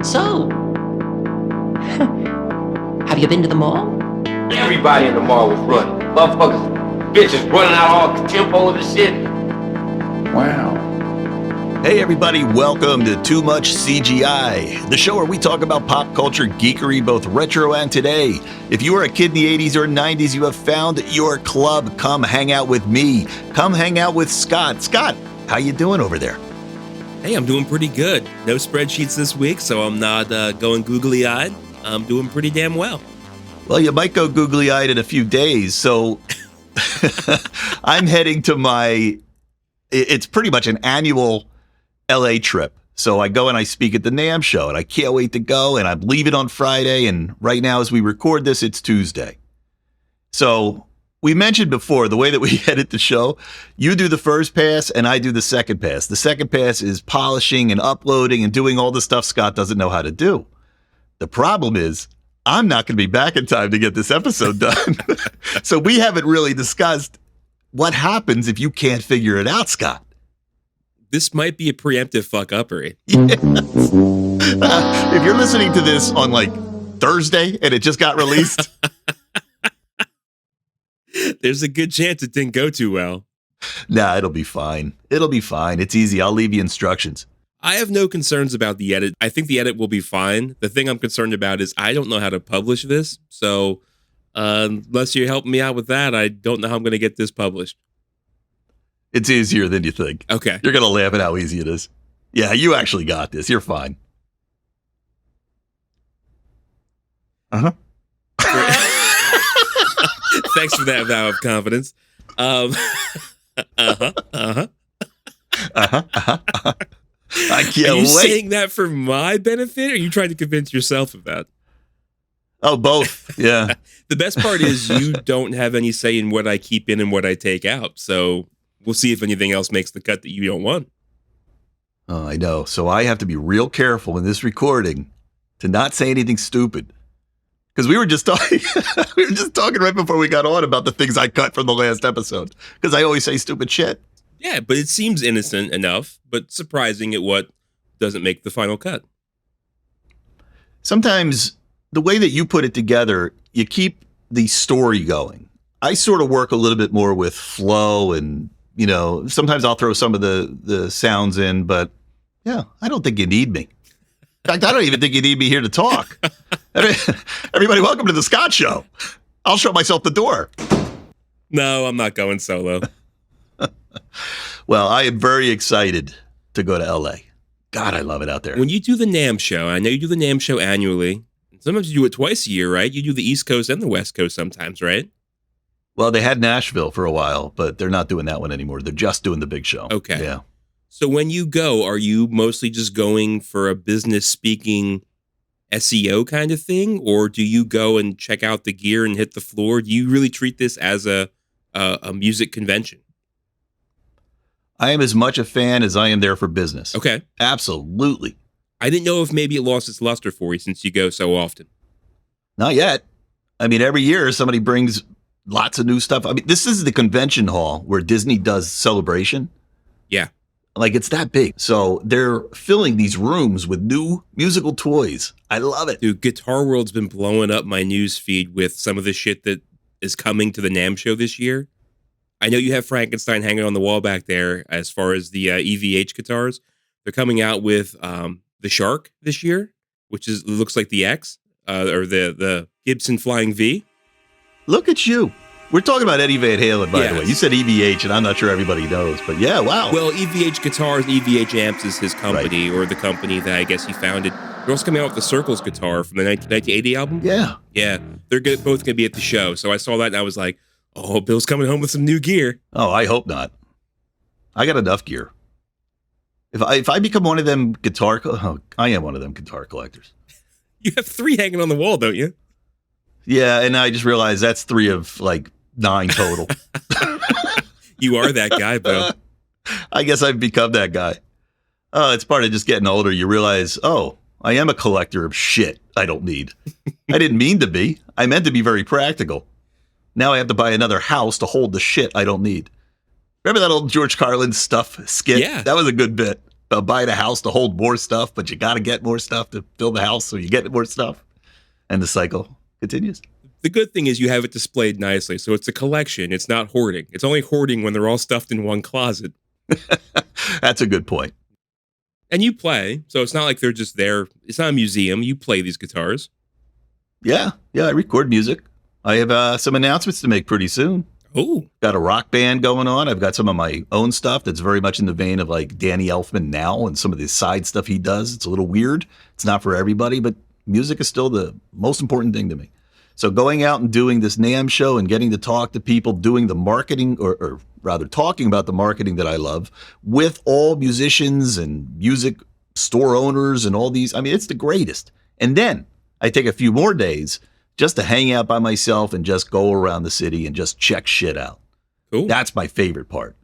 So, have you been to the mall? Everybody in the mall was running. Motherfuckers, bitches running out all tempo and shit. Wow. Hey everybody, welcome to Too Much CGI, the show where we talk about pop culture geekery, both retro and today. If you were a kid in the 80s or 90s, you have found your club. Come hang out with me. Come hang out with Scott. Scott, how you doing over there? Hey, I'm doing pretty good. No spreadsheets this week, so I'm not going googly-eyed. I'm doing pretty damn well. Well, you might go googly-eyed in a few days, so I'm heading to it's pretty much an annual LA trip. So I go and I speak at the NAMM show, and I can't wait to go, and I'm leaving on Friday, and right now as we record this, it's Tuesday. So we mentioned before, the way that we edit the show, you do the first pass and I do the second pass. The second pass is polishing and uploading and doing all the stuff Scott doesn't know how to do. The problem is, I'm not going to be back in time to get this episode done. So we haven't really discussed what happens if you can't figure it out, Scott. This might be a preemptive fuck-uppery. Yes. If you're listening to this on like Thursday and it just got released, there's a good chance it didn't go too well. Nah, it'll be fine. It'll be fine. It's easy. I'll leave you instructions. I have no concerns about the edit. I think the edit will be fine. The thing I'm concerned about is I don't know how to publish this. So unless you're helping me out with that, I don't know how I'm going to get this published. It's easier than you think. Okay. You're going to laugh at how easy it is. Yeah, you actually got this. You're fine. Uh-huh. Thanks for that vow of confidence. I can't Are you wait. saying that for my benefit, or are you trying to convince yourself of that? Oh, both. Yeah. The best part is you don't have any say in what I keep in and what I take out. So we'll see if anything else makes the cut that you don't want. Oh, I know. So I have to be real careful in this recording to not say anything stupid. Because we were just talking, right before we got on about the things I cut from the last episode. Because I always say stupid shit. Yeah, but it seems innocent enough, but surprising at what doesn't make the final cut. Sometimes the way that you put it together, you keep the story going. I sort of work a little bit more with flow and, sometimes I'll throw some of the sounds in, but yeah, I don't think you need me. In fact, I don't even think you need me here to talk. Everybody, welcome to the Scott Show. I'll show myself the door. No, I'm not going solo. Well, I am very excited to go to LA. God, I love it out there. When you do the NAMM show, I know you do the NAMM show annually. Sometimes you do it twice a year, right? You do the East Coast and the West Coast sometimes, right? Well, they had Nashville for a while, but they're not doing that one anymore. They're just doing the big show. Okay. Yeah. So when you go, are you mostly just going for a business speaking SEO kind of thing? Or do you go and check out the gear and hit the floor? Do you really treat this as a music convention? I am as much a fan as I am there for business. Okay. Absolutely. I didn't know if maybe it lost its luster for you since you go so often. Not yet. I mean, every year somebody brings lots of new stuff. I mean, this is the convention hall where Disney does Celebration. Yeah. Like, it's that big. So they're filling these rooms with new musical toys. I love it. Dude, Guitar World's been blowing up my news feed with some of the shit that is coming to the NAMM show this year. I know you have Frankenstein hanging on the wall back there as far as the EVH guitars. They're coming out with the Shark this year, which looks like the X, or the Gibson Flying V. Look at you. We're talking about Eddie Van Halen, by the way. You said EVH, and I'm not sure everybody knows, but yeah, wow. Well, EVH Guitars, EVH Amps is his company, right, or the company that I guess he founded. They're also coming out with the Circles guitar from the 1980 album. Yeah. Yeah, they're both going to be at the show. So I saw that and I was like, oh, Bill's coming home with some new gear. Oh, I hope not. I got enough gear. If I become one of them I am one of them guitar collectors. You have 3 hanging on the wall, don't you? Yeah, and I just realized that's 3 of like 9 total. You are that guy, Bill. I guess I've become that guy. Oh, it's part of just getting older. You realize, I am a collector of shit I don't need. I didn't mean to be. I meant to be very practical. Now I have to buy another house to hold the shit I don't need. Remember that old George Carlin stuff skit? Yeah. That was a good bit. buying a house to hold more stuff, but you got to get more stuff to fill the house, so you get more stuff, and the cycle continues. The good thing is you have it displayed nicely, so it's a collection. It's not hoarding. It's only hoarding when they're all stuffed in one closet. That's a good point. And you play, so it's not like they're just there. It's not a museum. You play these guitars. Yeah, I record music. I have some announcements to make pretty soon. Oh, got a rock band going on. I've got some of my own stuff that's very much in the vein of like Danny Elfman now and some of the side stuff he does. It's a little weird. It's not for everybody, but music is still the most important thing to me. So going out and doing this NAMM show and getting to talk to people, doing the marketing, or rather talking about the marketing that I love with all musicians and music store owners and all these. I mean, it's the greatest. And then I take a few more days just to hang out by myself and just go around the city and just check shit out. cool. That's my favorite part.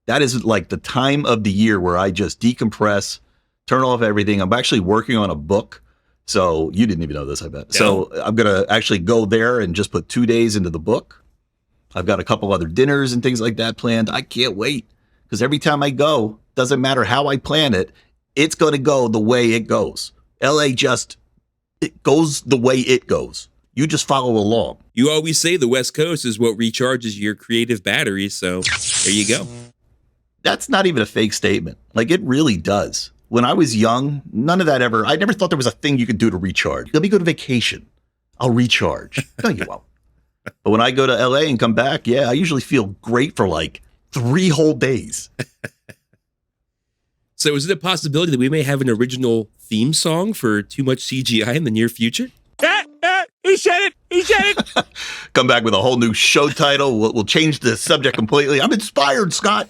That is like the time of the year where I just decompress, turn off everything. I'm actually working on a book. So you didn't even know this, I bet. No. So I'm going to actually go there and just put 2 days into the book. I've got a couple other dinners and things like that planned. I can't wait because every time I go, doesn't matter how I plan it, it's going to go the way it goes. LA it goes the way it goes. You just follow along. You always say the West Coast is what recharges your creative batteries, so there you go. That's not even a fake statement. Like, it really does. When I was young, none of that I never thought there was a thing you could do to recharge. Let me go to vacation. I'll recharge. No, you won't. But when I go to LA and come back, I usually feel great for like 3 whole days. So is it a possibility that we may have an original theme song for Too Much CGI in the near future? He said it. Come back with a whole new show title. We'll change the subject completely. I'm inspired, Scott.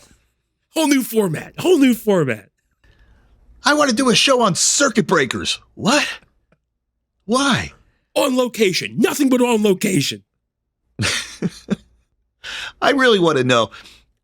Whole new format. I want to do a show on circuit breakers. What? Why? On location. Nothing but on location. I really want to know.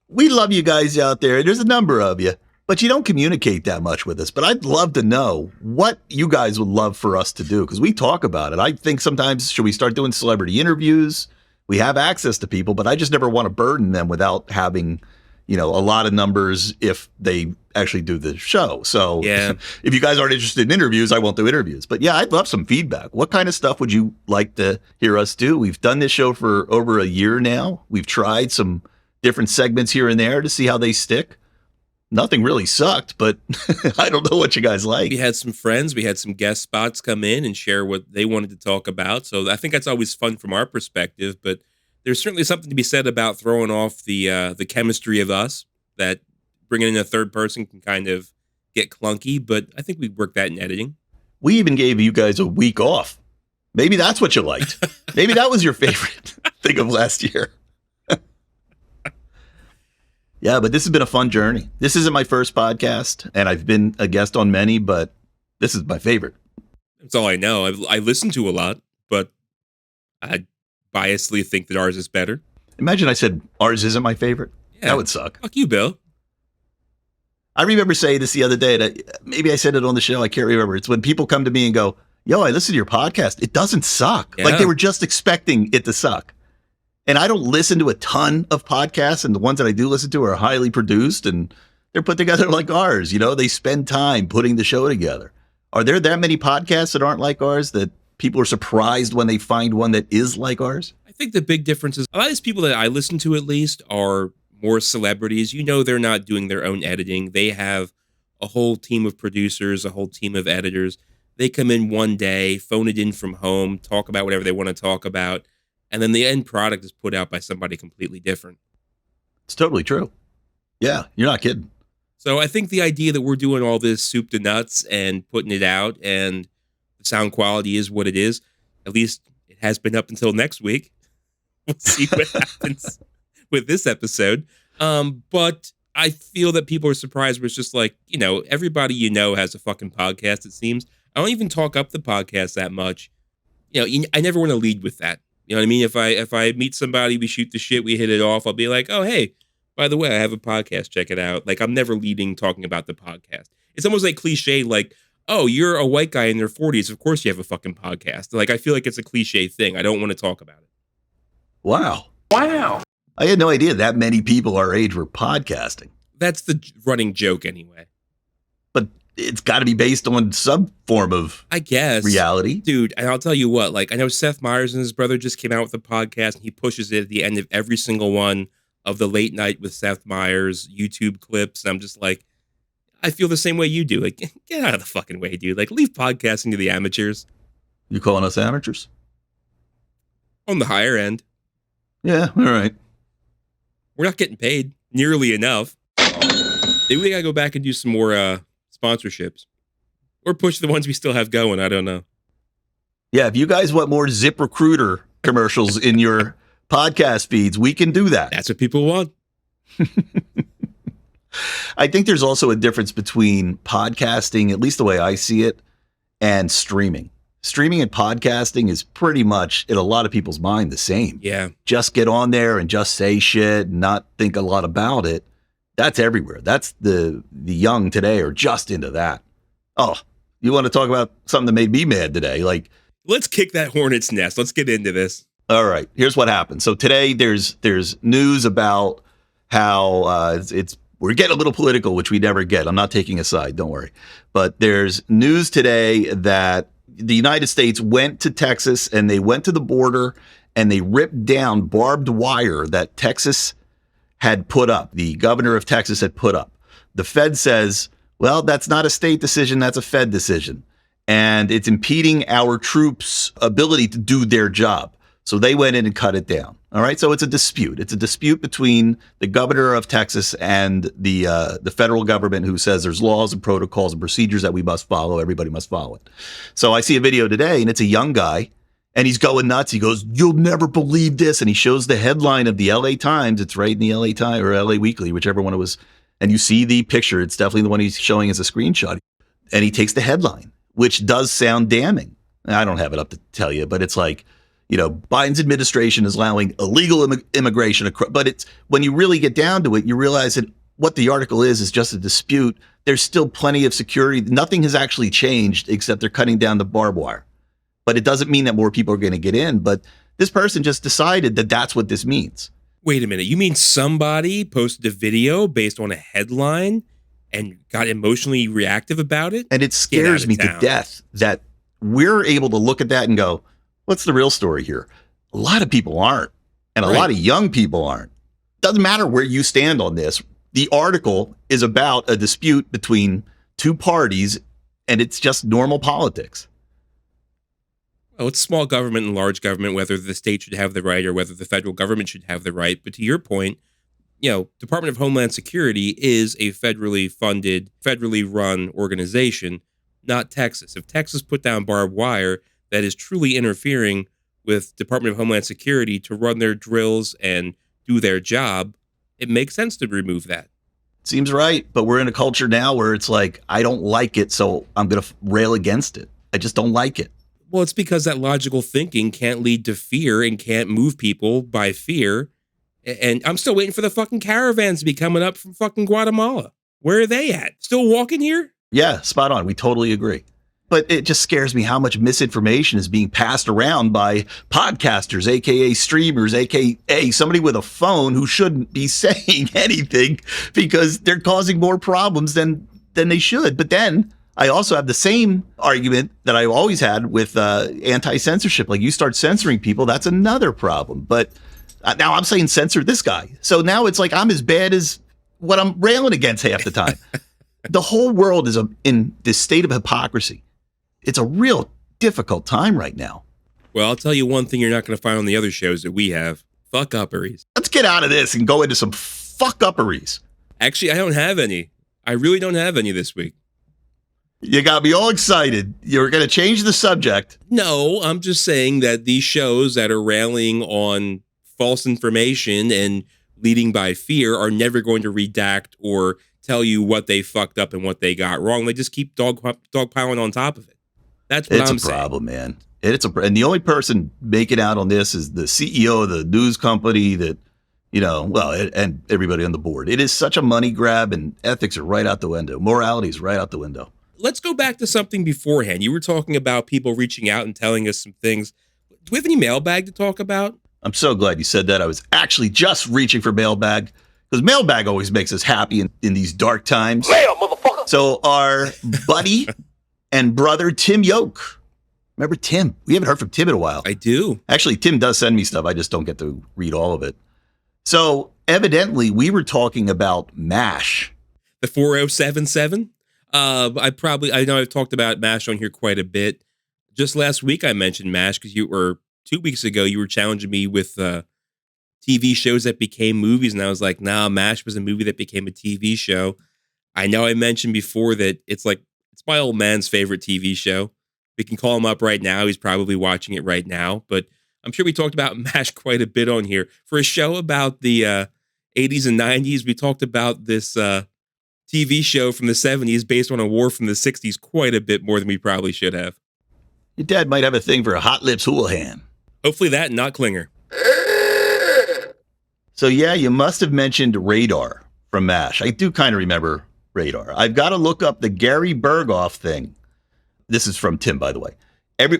We love you guys out there. There's a number of you, but you don't communicate that much with us. But I'd love to know what you guys would love for us to do because we talk about it. I think sometimes should we start doing celebrity interviews? We have access to people, but I just never want to burden them without having, a lot of numbers if they actually do the show. So if you guys aren't interested in interviews, I won't do interviews. But I'd love some feedback. What kind of stuff would you like to hear us do? We've done this show for over a year now. We've tried some different segments here and there to see how they stick. Nothing really sucked, but I don't know what you guys like. We had some friends. We had some guest spots come in and share what they wanted to talk about. So I think that's always fun from our perspective. But there's certainly something to be said about throwing off the chemistry of us, that bringing in a third person can kind of get clunky. But I think we worked that in editing. We even gave you guys a week off. Maybe that's what you liked. Maybe that was your favorite thing of last year. Yeah, but this has been a fun journey. This isn't my first podcast, and I've been a guest on many, but this is my favorite. That's all I know. I listen to a lot, but I biasly think that ours is better. Imagine I said ours isn't my favorite. Yeah. That would suck. Fuck you, Bill. I remember saying this the other day. Maybe I said it on the show. I can't remember. It's when people come to me and go, yo, I listened to your podcast. It doesn't suck. Yeah. Like they were just expecting it to suck. And I don't listen to a ton of podcasts, and the ones that I do listen to are highly produced, and they're put together like ours. They spend time putting the show together. Are there that many podcasts that aren't like ours that people are surprised when they find one that is like ours? I think the big difference is a lot of these people that I listen to, at least, are more celebrities. They're not doing their own editing. They have a whole team of producers, a whole team of editors. They come in one day, phone it in from home, talk about whatever they want to talk about. And then the end product is put out by somebody completely different. It's totally true. Yeah, you're not kidding. So I think the idea that we're doing all this soup to nuts and putting it out and the sound quality is what it is, at least it has been up until next week. We'll see what happens with this episode. But I feel that people are surprised where it's just like, everybody has a fucking podcast, it seems. I don't even talk up the podcast that much. I never want to lead with that. You know what I mean? If I meet somebody, we shoot the shit, we hit it off, I'll be like, oh, hey, by the way, I have a podcast, check it out. Like, I'm never leading talking about the podcast. It's almost like cliche, like, oh, you're a white guy in their 40s. Of course you have a fucking podcast. Like, I feel like it's a cliche thing. I don't want to talk about it. Wow. I had no idea that many people our age were podcasting. That's the running joke anyway. But it's got to be based on some form of, I guess, reality. Dude, and I'll tell you what, like, I know Seth Meyers and his brother just came out with a podcast, and he pushes it at the end of every single one of the Late Night with Seth Meyers YouTube clips. And I'm just like, I feel the same way you do. Like, get out of the fucking way, dude. Like, leave podcasting to the amateurs. You calling us amateurs? On the higher end. Yeah, all right. We're not getting paid nearly enough. Maybe we gotta go back and do some more sponsorships. Or push the ones we still have going. I don't know. Yeah, if you guys want more ZipRecruiter commercials in your podcast feeds, we can do that. That's what people want. I think there's also a difference between podcasting, at least the way I see it, and streaming. Streaming and podcasting is pretty much, in a lot of people's mind, the same. Yeah. Just get on there and just say shit and not think a lot about it. That's everywhere. That's the young today are just into that. Oh, you want to talk about something that made me mad today? Like, let's kick that hornet's nest. Let's get into this. All right. Here's what happened. So today there's news about how we're getting a little political, which we never get. I'm not taking a side. Don't worry. But there's news today that the United States went to Texas and they went to the border and they ripped down barbed wire that Texas had put up. The governor of Texas had put up. The Fed says, well, that's not a state decision. That's a Fed decision. And it's impeding our troops' ability to do their job. So they went in and cut it down. All right. So it's a dispute. It's a dispute between the governor of Texas and the federal government, who says there's laws and protocols and procedures that we must follow. Everybody must follow it. So I see a video today and it's a young guy and he's going nuts. He goes, "You'll never believe this." And he shows the headline of the LA Times. It's right in the LA Times or LA Weekly, whichever one it was. And you see the picture. It's definitely the one he's showing as a screenshot. And he takes the headline, which does sound damning. I don't have it up to tell you, but it's like, you know, Biden's administration is allowing illegal immigration. But it's when you really get down to it, you realize that what the article is just a dispute. There's still plenty of security. Nothing has actually changed except they're cutting down the barbed wire. But it doesn't mean that more people are going to get in. But this person just decided that that's what this means. Wait a minute. You mean somebody posted a video based on a headline and got emotionally reactive about it? And it scares me to death that we're able to look at that and go, what's the real story here? A lot of people aren't. And a lot of young people aren't. Doesn't matter where you stand on this. The article is about a dispute between two parties, and it's just normal politics. Oh, it's small government and large government, whether the state should have the right or whether the federal government should have the right. But to your point, you know, Department of Homeland Security is a federally funded, federally run organization, not Texas. If Texas put down barbed wire, that is truly interfering with Department of Homeland Security to run their drills and do their job, it makes sense to remove that. Seems right, but we're in a culture now where it's like, I don't like it, so I'm going to rail against it. I just don't like it. Well, it's because that logical thinking can't lead to fear and can't move people by fear. And I'm still waiting for the fucking caravans to be coming up from fucking Guatemala. Where are they at? Still walking here? Yeah, spot on. We totally agree. But it just scares me how much misinformation is being passed around by podcasters, AKA streamers, AKA somebody with a phone who shouldn't be saying anything because they're causing more problems than they should. But then I also have the same argument that I always had with anti-censorship. Like, you start censoring people, that's another problem. But now I'm saying censor this guy. So now it's like I'm as bad as what I'm railing against half the time. The whole world is in this state of hypocrisy. It's a real difficult time right now. Well, I'll tell you one thing you're not going to find on the other shows that we have. Fuck-upperies. Let's get out of this and go into some fuck-upperies. Actually, I don't have any. I really don't have any this week. You got me all excited. You're going to change the subject. No, I'm just saying that these shows that are railing on false information and leading by fear are never going to redact or tell you what they fucked up and what they got wrong. They just keep dogpiling on top of it. That's what I'm saying. It's a problem, man. And the only person making out on this is the CEO of the news company that, you know, well, and everybody on the board. It is such a money grab, and ethics are right out the window. Morality is right out the window. Let's go back to something beforehand. You were talking about people reaching out and telling us some things. Do we have any mailbag to talk about? I'm so glad you said that. I was actually just reaching for mailbag, because mailbag always makes us happy in these dark times. Mail, motherfucker! So our buddy and brother, Tim Yoke. Remember Tim? We haven't heard from Tim in a while. I do. Actually, Tim does send me stuff. I just don't get to read all of it. So evidently, we were talking about MASH. The 4077. I know I've talked about MASH on here quite a bit. Just last week I mentioned MASH because 2 weeks ago you were challenging me with TV shows that became movies, and I was like, nah, MASH was a movie that became a TV show. I know I mentioned before that it's my old man's favorite TV show. We can call him up right now. He's probably watching it right now, but I'm sure we talked about MASH quite a bit on here. For a show about the 80s and 90s, we talked about this TV show from the 70s based on a war from the 60s quite a bit more than we probably should have. Your dad might have a thing for a Hot Lips Houlihan. Hopefully that and not Klinger. So yeah, you must have mentioned Radar from MASH. I do kind of remember Radar. I've got to look up the Gary Berghoff thing. This is from Tim, by the way.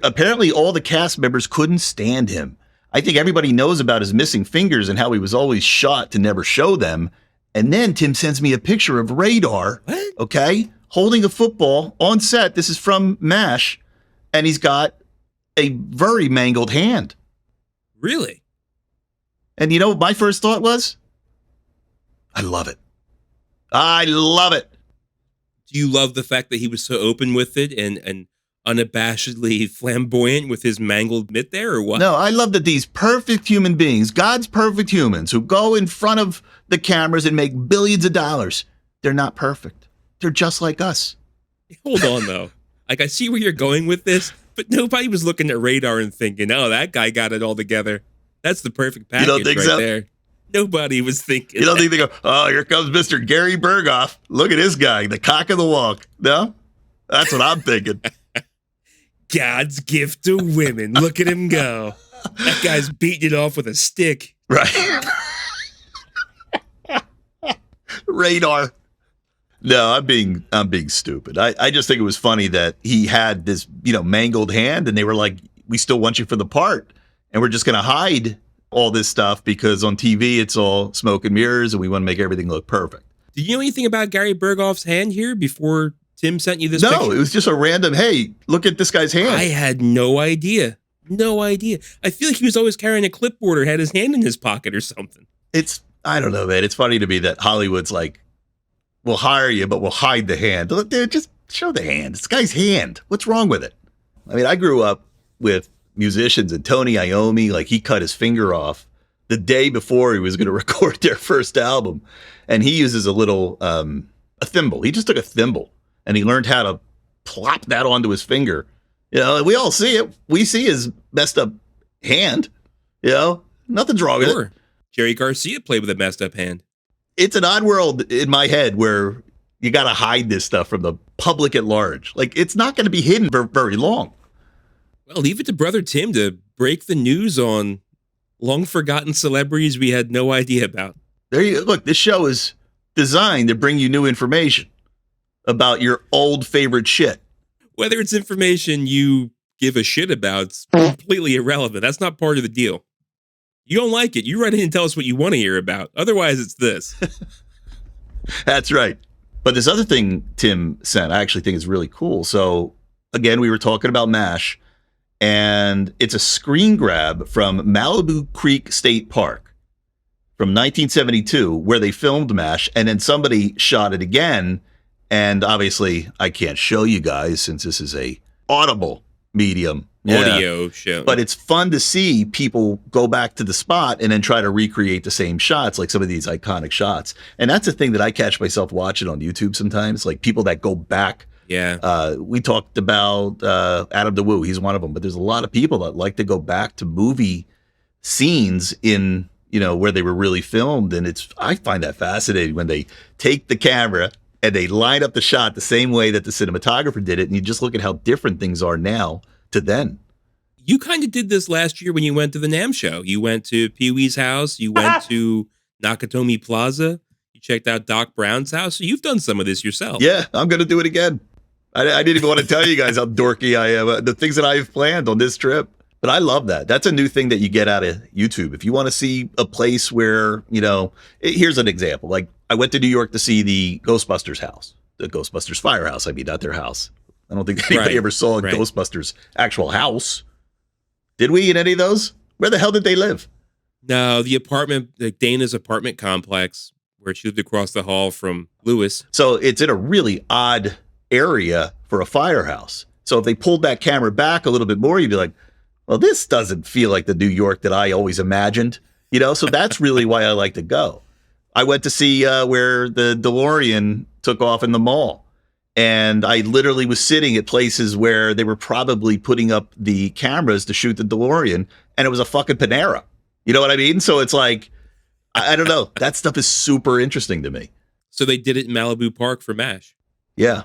Apparently all the cast members couldn't stand him. I think everybody knows about his missing fingers and how he was always shot to never show them. And then Tim sends me a picture of Radar, okay, holding a football on set. This is from MASH, and he's got a very mangled hand. Really? And you know what my first thought was? I love it. I love it. Do you love the fact that he was so open with it and unabashedly flamboyant with his mangled mitt there, or what? No, I love that these perfect human beings, God's perfect humans, who go in front of the cameras and make billions of dollars, they're not perfect. They're just like us. Hold on, though. I see where you're going with this, but nobody was looking at Radar and thinking, oh, that guy got it all together. That's the perfect package there. Nobody was thinking. You don't think they go, oh, here comes Mr. Gary Berghoff. Look at this guy, the cock of the walk. No? That's what I'm thinking. God's gift to women. Look at him go. That guy's beating it off with a stick. Right. Radar. No, I'm being stupid. I just think it was funny that he had this, mangled hand, and they were like, we still want you for the part. And we're just going to hide all this stuff because on TV it's all smoke and mirrors and we want to make everything look perfect. Do you know anything about Gary Berghoff's hand here before Tim sent you this picture? No, it was just a random, hey, look at this guy's hand. I had no idea. No idea. I feel like he was always carrying a clipboard or had his hand in his pocket or something. I don't know, man. It's funny to me that Hollywood's like, we'll hire you, but we'll hide the hand. Dude, just show the hand. This guy's hand. What's wrong with it? I mean, I grew up with musicians, and Tony Iommi, like, he cut his finger off the day before he was going to record their first album. And he uses a little, a thimble. He just took a thimble and he learned how to plop that onto his finger. We all see it. We see his messed up hand. Nothing's wrong with it. Jerry Garcia played with a messed up hand. It's an odd world in my head where you got to hide this stuff from the public at large. Like, it's not going to be hidden for very long. Well, leave it to Brother Tim to break the news on long-forgotten celebrities we had no idea about. There you look. This show is designed to bring you new information about your old favorite shit. Whether it's information you give a shit about, it's completely irrelevant. That's not part of the deal. You don't like it, you write in and tell us what you want to hear about. Otherwise, it's this. That's right. But this other thing Tim sent, I actually think is really cool. So, again, we were talking about MASH. And it's a screen grab from Malibu Creek State Park from 1972, where they filmed MASH, and then somebody shot it again. And obviously, I can't show you guys since this is a audible medium. Audio show. But it's fun to see people go back to the spot and then try to recreate the same shots, like some of these iconic shots. And that's a thing that I catch myself watching on YouTube sometimes, like people that go back. Yeah. We talked about Adam DeWoo. He's one of them. But there's a lot of people that like to go back to movie scenes in, where they were really filmed. And I find that fascinating when they take the camera and they line up the shot the same way that the cinematographer did it. And you just look at how different things are now to then. You kind of did this last year when you went to the NAMM show. You went to Pee Wee's house. You went to Nakatomi Plaza. You checked out Doc Brown's house. So you've done some of this yourself. Yeah, I'm going to do it again. I didn't even want to tell you guys how dorky I am, the things that I've planned on this trip. But I love that. That's a new thing that you get out of YouTube. If you want to see a place where, here's an example. Like, I went to New York to see the Ghostbusters house, the Ghostbusters firehouse. I mean, not their house. I don't think anybody ever saw a Ghostbusters actual house. Did we in any of those? Where the hell did they live? No, the apartment, like Dana's apartment complex, where she lived across the hall from Lewis. So it's in a really odd area for a firehouse. So if they pulled that camera back a little bit more, you'd be like, well, this doesn't feel like the New York that I always imagined. So that's really why I like to go. I went to see where the DeLorean took off in the mall. And I literally was sitting at places where they were probably putting up the cameras to shoot the DeLorean, and it was a fucking Panera. You know what I mean? So it's like, I don't know. That stuff is super interesting to me. So they did it in Malibu Park for MASH. Yeah.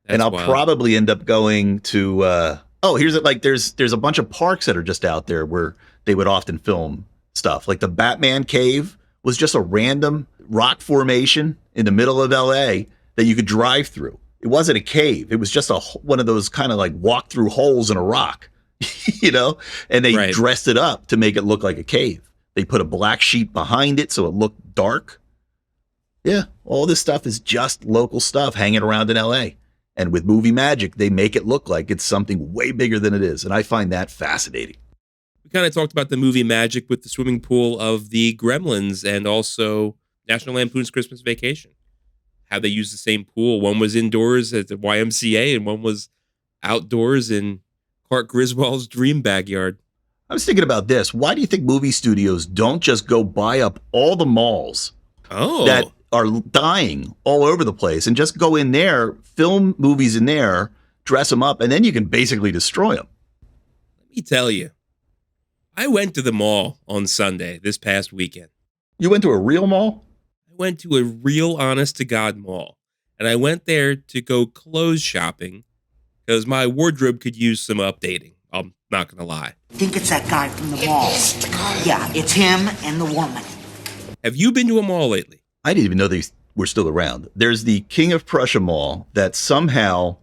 And I'll probably end up going to, here's it. Like there's a bunch of parks that are just out there where they would often film stuff. Like the Batman Cave was just a random rock formation in the middle of LA that you could drive through. It wasn't a cave. It was just one of those kind of like walk through holes in a rock, and they dressed it up to make it look like a cave. They put a black sheet behind it so it looked dark. Yeah, all this stuff is just local stuff hanging around in LA. And with movie magic, they make it look like it's something way bigger than it is. And I find that fascinating. We kind of talked about the movie magic with the swimming pool of the Gremlins and also National Lampoon's Christmas Vacation. How they use the same pool. One was indoors at the YMCA and one was outdoors in Clark Griswold's dream backyard. I was thinking about this. Why do you think movie studios don't just go buy up all the malls that are dying all over the place and just go in there, film movies in there, dress them up, and then you can basically destroy them? Let me tell you, I went to the mall on Sunday this past weekend. You went to a real mall? I went to a real honest-to-God mall, and I went there to go clothes shopping because my wardrobe could use some updating. I'm not going to lie. I think it's that guy from the mall. Yeah, it's him and the woman. Have you been to a mall lately? I didn't even know they were still around. There's the King of Prussia Mall that somehow,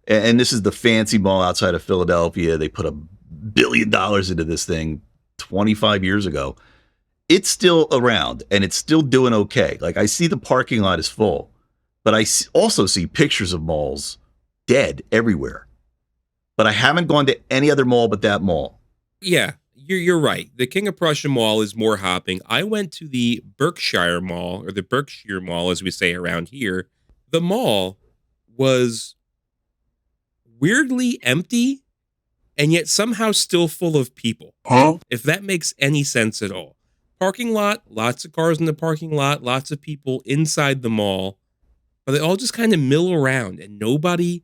and this is the fancy mall outside of Philadelphia, they put $1 billion into this thing 25 years ago. It's still around and it's still doing okay. Like I see the parking lot is full, but I also see pictures of malls dead everywhere. But I haven't gone to any other mall but that mall. Yeah, you're right. The King of Prussia Mall is more hopping. I went to the Berkshire Mall, or the Berkshire Mall, as we say around here. The mall was weirdly empty and yet somehow still full of people. Huh? If that makes any sense at all. Parking lot, lots of cars in the parking lot, lots of people inside the mall, but they all just kind of mill around and nobody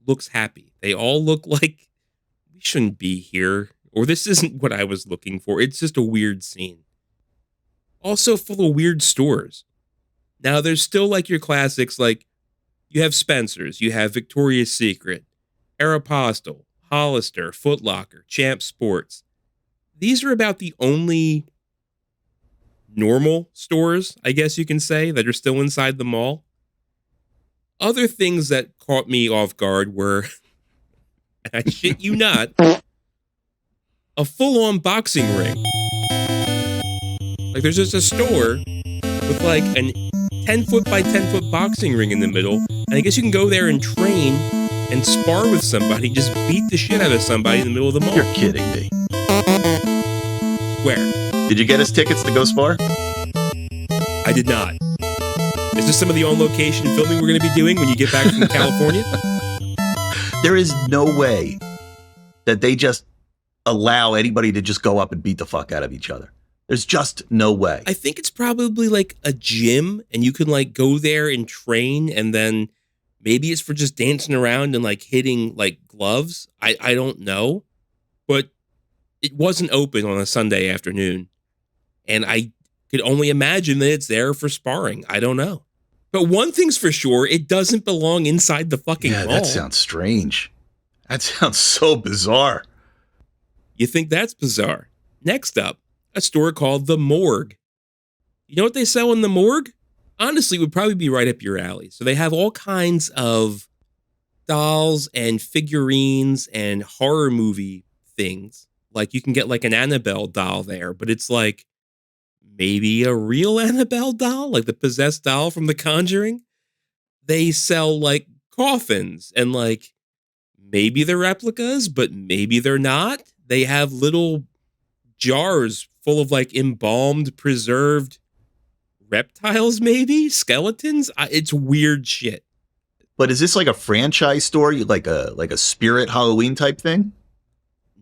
looks happy. They all look like we shouldn't be here, or this isn't what I was looking for. It's just a weird scene. Also full of weird stores. Now there's still like your classics, like you have Spencer's, you have Victoria's Secret, Aeropostale, Hollister, Foot Locker, Champ Sports. These are about the only normal stores, I guess you can say, that are still inside the mall. Other things that caught me off guard were, and I shit you not, a full-on boxing ring. Like there's just a store with like an 10-foot by 10-foot boxing ring in the middle, and I guess you can go there and train and spar with somebody, just beat the shit out of somebody in the middle of the mall. You're kidding me. Where? Did you get us tickets to go spar? I did not. Is this some of the on-location filming we're going to be doing when you get back from California? There is no way that they just allow anybody to just go up and beat the fuck out of each other. There's just no way. I think it's probably like a gym and you can like go there and train and then maybe it's for just dancing around and like hitting like gloves. I don't know. But it wasn't open on a Sunday afternoon. And I could only imagine that it's there for sparring. I don't know. But one thing's for sure, it doesn't belong inside the fucking mall. That sounds strange. That sounds so bizarre. You think that's bizarre? Next up, a store called The Morgue. You know what they sell in The Morgue? Honestly, it would probably be right up your alley. So they have all kinds of dolls and figurines and horror movie things. Like you can get like an Annabelle doll there, but it's like maybe a real Annabelle doll, like the possessed doll from The Conjuring. they sell like coffins and like maybe they're replicas, but maybe they're not. They have little jars full of like embalmed, preserved reptiles, maybe skeletons. It's weird shit. But is this like a franchise store, like a Spirit Halloween type thing?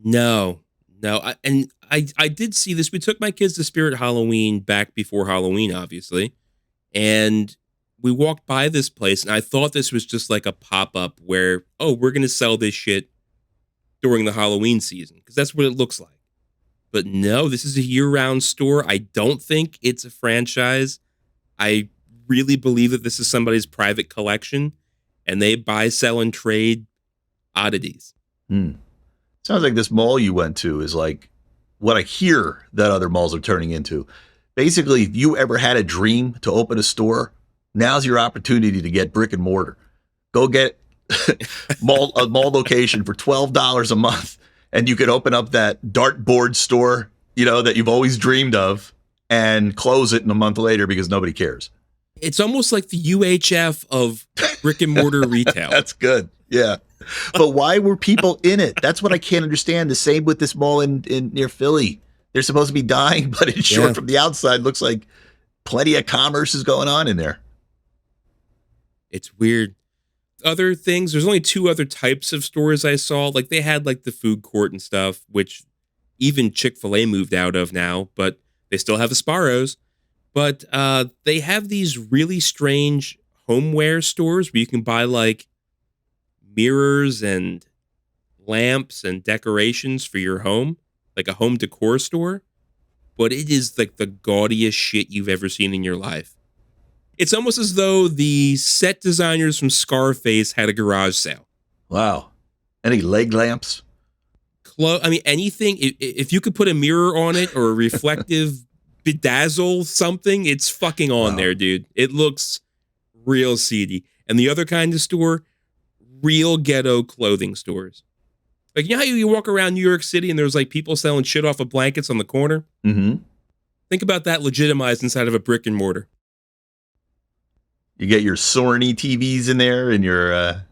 No. I did see this. We took my kids to Spirit Halloween back before Halloween, obviously, and we walked by this place, and I thought this was just like a pop up where, oh, we're gonna sell this shit during the Halloween season because that's what it looks like. But no, this is a year-round store. I don't think it's a franchise. I really believe that this is somebody's private collection, and they buy, sell, and trade oddities. Sounds like this mall you went to is like what I hear that other malls are turning into. Basically, if you ever had a dream to open a store, now's your opportunity to get brick and mortar. Go get a mall location for $12 a month, and you could open up that dartboard store, that you've always dreamed of, and close it in a month later because nobody cares. It's almost like the UHF of brick and mortar retail. That's good. Yeah. But why were people in it? That's what I can't understand. The same with this mall in near Philly. They're supposed to be dying, but it's short from the outside. Looks like plenty of commerce is going on in there. It's weird. Other things, there's only 2 other types of stores I saw. Like they had like the food court and stuff, which even Chick-fil-A moved out of now, but they still have the Sparrows. But they have these really strange homeware stores where you can buy like mirrors and lamps and decorations for your home, like a home decor store. But it is like the gaudiest shit you've ever seen in your life. It's almost as though the set designers from Scarface had a garage sale. Wow. Any leg lamps? Anything. If you could put a mirror on it or a reflective bedazzle something, it's fucking on there, dude. It looks real seedy. And the other kind of store, real ghetto clothing stores. Like, you know how you walk around New York City and there's like people selling shit off of blankets on the corner? Mm-hmm. Think about that legitimized inside of a brick and mortar. You get your Sony TVs in there and your...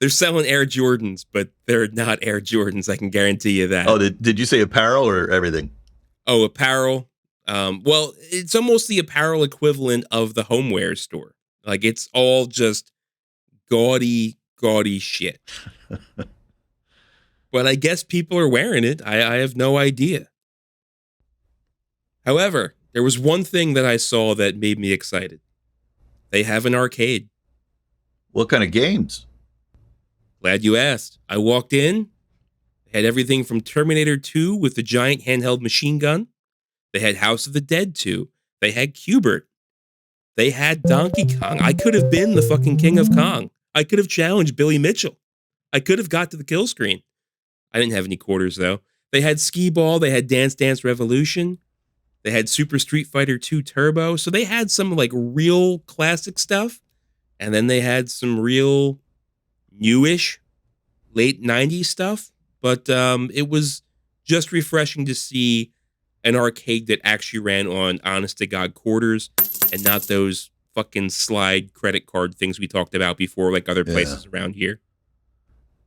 They're selling Air Jordans, but they're not Air Jordans. I can guarantee you that. Oh, did you say apparel or everything? Oh, apparel. Well, it's almost the apparel equivalent of the homeware store. Like, it's all just gaudy shit. But I guess people are wearing it. I have no idea. However, there was one thing that I saw that made me excited. They have an arcade. What kind of games? Glad you asked. I walked in. They had everything from Terminator 2 with the giant handheld machine gun. They had House of the Dead 2. They had Qbert. They had Donkey Kong. I could have been the fucking King of Kong. I could have challenged Billy Mitchell. I could have got to the kill screen. I didn't have any quarters, though. They had Skee Ball. They had Dance Dance Revolution. They had Super Street Fighter 2 Turbo. So they had some like real classic stuff. And then they had some real newish late 90s stuff. But it was just refreshing to see an arcade that actually ran on honest to God quarters and not those fucking slide credit card things we talked about before, like other places around here.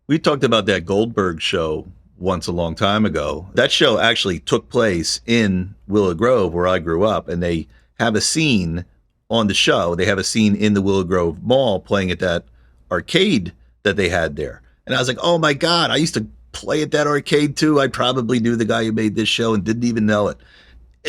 We talked about that Goldberg show once a long time ago. That show actually took place in Willow Grove, where I grew up, and they have a scene on the show. They have a scene in the Willow Grove Mall playing at that arcade that they had there. And I was like, oh my God, I used to play at that arcade too. I probably knew the guy who made this show and didn't even know it.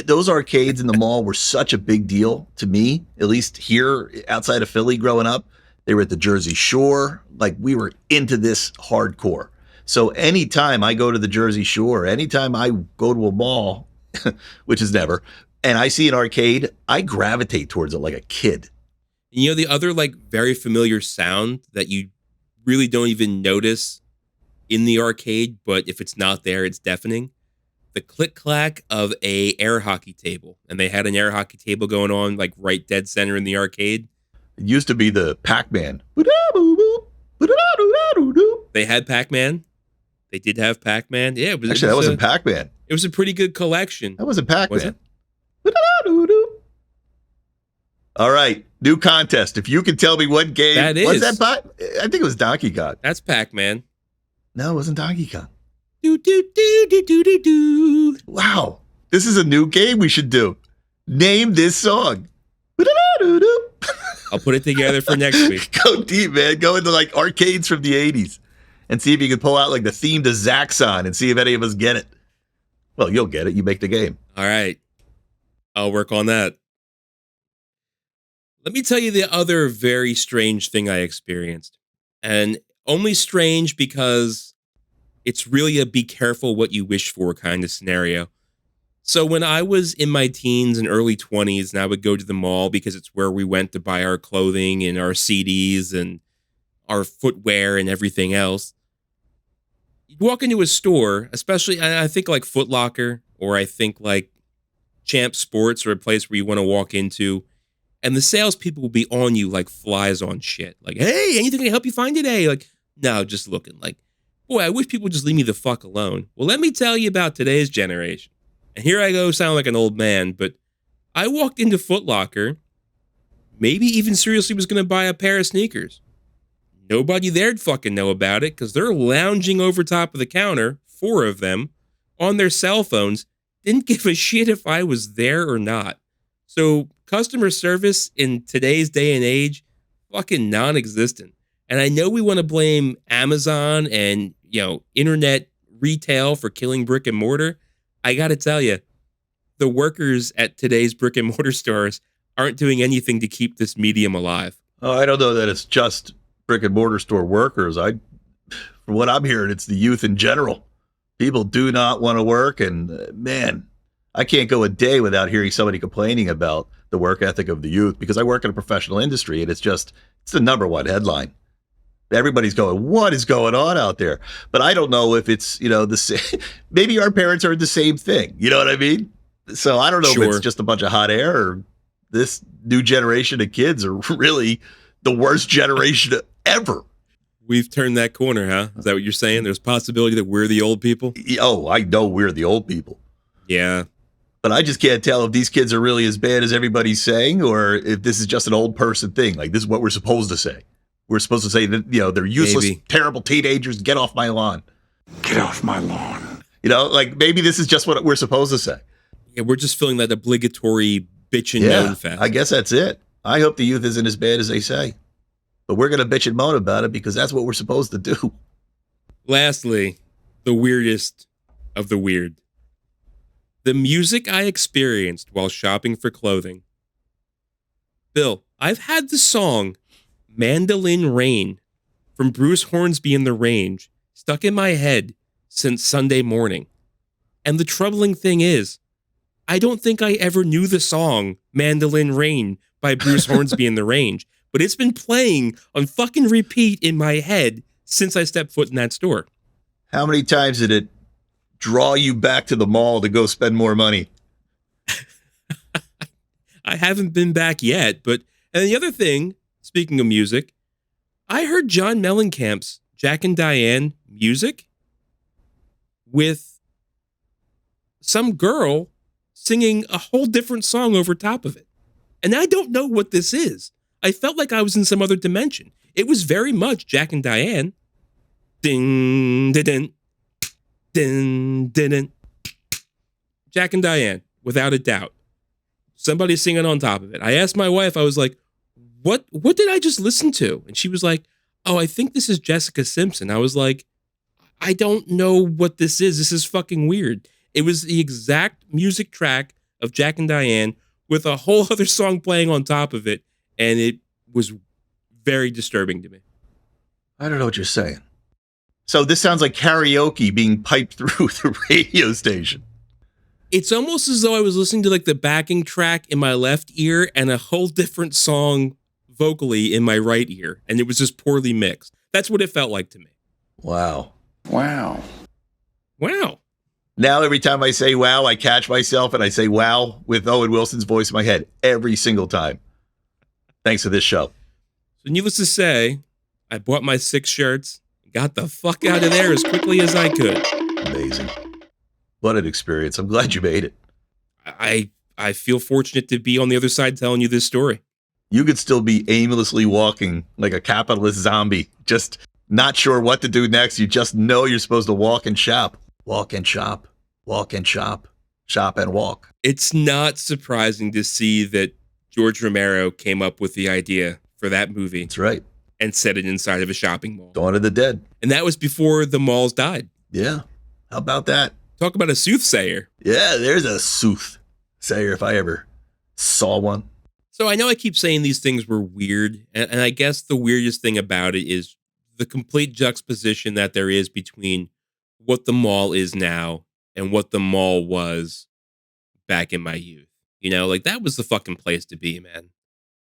Those arcades in the mall were such a big deal to me, at least here outside of Philly growing up. They were at the Jersey Shore. Like, we were into this hardcore. So anytime I go to the Jersey Shore, anytime I go to a mall, which is never, and I see an arcade, I gravitate towards it like a kid. You know, the other like very familiar sound that you really don't even notice in the arcade, but if it's not there, it's deafening. The click clack of a air hockey table. And they had an air hockey table going on like right dead center in the arcade. It used to be the Pac-Man. They had Pac-Man. They did have Pac-Man. Yeah, actually, that wasn't Pac-Man. It was a pretty good collection. That wasn't Pac-Man. Was it? All right, new contest. If you can tell me what game That is. was that, bot? I think it was Donkey Kong. That's Pac-Man. No, it wasn't Donkey Kong. Do do do do do do do. Wow, this is a new game we should do. Name this song. I'll put it together for next week. Go deep, man. Go into like arcades from the 80s and see if you can pull out like the theme to Zaxxon and see if any of us get it. Well, you'll get it. You make the game. All right. I'll work on that. Let me tell you the other very strange thing I experienced. And only strange because it's really a be careful what you wish for kind of scenario. So when I was in my teens and early 20s, and I would go to the mall because it's where we went to buy our clothing and our CDs and our footwear and everything else. You'd walk into a store, especially I think like Foot Locker, or I think like Champ Sports, or a place where you want to walk into, and the salespeople will be on you like flies on shit. Like, hey, anything to help you find today? Like, no, just looking. Like, boy, I wish people would just leave me the fuck alone. Well, let me tell you about today's generation. And here I go, sound like an old man, but I walked into Foot Locker, maybe even seriously was going to buy a pair of sneakers. Nobody there'd fucking know about it because they're lounging over top of the counter, 4 of them, on their cell phones, didn't give a shit if I was there or not. So customer service in today's day and age, fucking non-existent. And I know we want to blame Amazon and, internet retail for killing brick and mortar. I got to tell you, the workers at today's brick and mortar stores aren't doing anything to keep this medium alive. Oh, I don't know that it's just brick and mortar store workers. From what I'm hearing, it's the youth in general. People do not want to work, and man, I can't go a day without hearing somebody complaining about the work ethic of the youth, because I work in a professional industry, and it's the number one headline. Everybody's going, what is going on out there? But I don't know if it's, the same. Maybe our parents are the same thing. You know what I mean? So I don't know if it's just a bunch of hot air, or this new generation of kids are really the worst generation ever. We've turned that corner, huh? Is that what you're saying? There's a possibility that we're the old people? Oh, I know we're the old people. Yeah. But I just can't tell if these kids are really as bad as everybody's saying, or if this is just an old person thing. Like, this is what we're supposed to say. We're supposed to say that, they're useless, terrible teenagers. Get off my lawn. Get off my lawn. Maybe this is just what we're supposed to say. Yeah, we're just feeling that obligatory bitch and moan fest. I guess that's it. I hope the youth isn't as bad as they say. But we're going to bitch and moan about it because that's what we're supposed to do. Lastly, the weirdest of the weird. The music I experienced while shopping for clothing. Bill, I've had the song Mandolin Rain from Bruce Hornsby and the Range stuck in my head since Sunday morning. And the troubling thing is, I don't think I ever knew the song Mandolin Rain by Bruce Hornsby and the Range, but it's been playing on fucking repeat in my head since I stepped foot in that store. How many times did it draw you back to the mall to go spend more money? I haven't been back yet, and the other thing, speaking of music, I heard John Mellencamp's Jack and Diane music with some girl singing a whole different song over top of it. And I don't know what this is. I felt like I was in some other dimension. It was very much Jack and Diane. Ding, ding, ding, ding. Jack and Diane, without a doubt. Somebody singing on top of it. I asked my wife, I was like, what did I just listen to? And she was like, oh, I think this is Jessica Simpson. I was like, I don't know what this is. This is fucking weird. It was the exact music track of Jack and Diane with a whole other song playing on top of it. And it was very disturbing to me. I don't know what you're saying. So this sounds like karaoke being piped through the radio station. It's almost as though I was listening to like the backing track in my left ear and a whole different song vocally in my right ear. And it was just poorly mixed. That's what it felt like to me. Wow. Wow. Wow. Now every time I say wow, I catch myself and I say wow with Owen Wilson's voice in my head every single time. Thanks for this show. So needless to say, I bought my 6 shirts, got the fuck out of there as quickly as I could. Amazing. What an experience. I'm glad you made it. I feel fortunate to be on the other side telling you this story. You could still be aimlessly walking like a capitalist zombie, just not sure what to do next. You just know you're supposed to walk and shop. Walk and shop. Walk and shop. Shop and walk. It's not surprising to see that George Romero came up with the idea for that movie. That's right. And set it inside of a shopping mall. Dawn of the Dead. And that was before the malls died. Yeah. How about that? Talk about a soothsayer. Yeah, there's a soothsayer if I ever saw one. So I know I keep saying these things were weird, and I guess the weirdest thing about it is the complete juxtaposition that there is between what the mall is now and what the mall was back in my youth. You know, like that was the fucking place to be, man.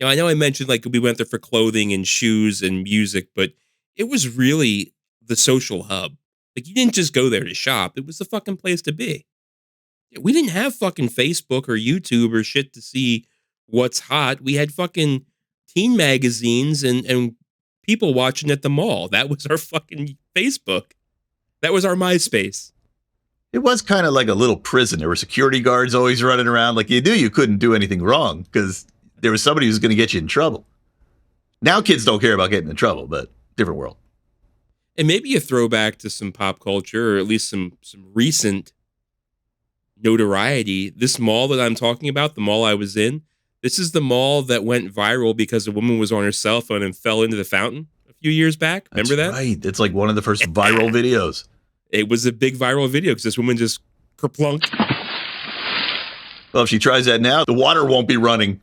You know I mentioned like we went there for clothing and shoes and music, but it was really the social hub. Like you didn't just go there to shop. It was the fucking place to be. We didn't have fucking Facebook or YouTube or shit to see what's hot. We had fucking teen magazines and people watching at the mall. That was our fucking Facebook. That was our MySpace. It was kind of like a little prison. There were security guards always running around. Like you knew you couldn't do anything wrong because there was somebody who's going to get you in trouble. Now kids don't care about getting in trouble, but different world. And maybe a throwback to some pop culture, or at least some recent notoriety. This mall that I'm talking about, the mall I was in, this is the mall that went viral because a woman was on her cell phone and fell into the fountain a few years back. Remember that? Right. It's like one of the first viral videos. It was a big viral video because this woman just kerplunked. Well, if she tries that now, the water won't be running.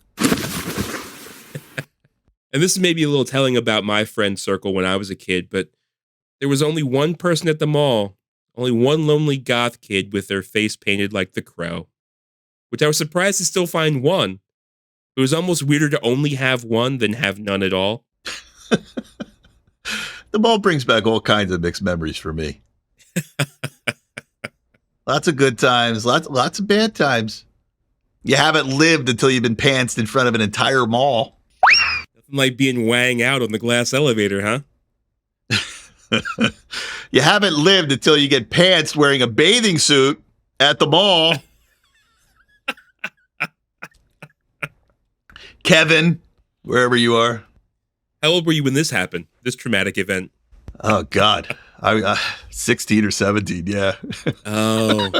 And this is maybe a little telling about my friend circle when I was a kid, but there was only one person at the mall, only one lonely goth kid with their face painted like the Crow, which I was surprised to still find one. It was almost weirder to only have one than have none at all. The mall brings back all kinds of mixed memories for me. Lots of good times, lots of bad times. You haven't lived until you've been pantsed in front of an entire mall. Nothing like being wang out on the glass elevator, huh? You haven't lived until you get pantsed wearing a bathing suit at the mall. Kevin, wherever you are. How old were you when this happened, this traumatic event? Oh, God. I 16 or 17, yeah. Oh.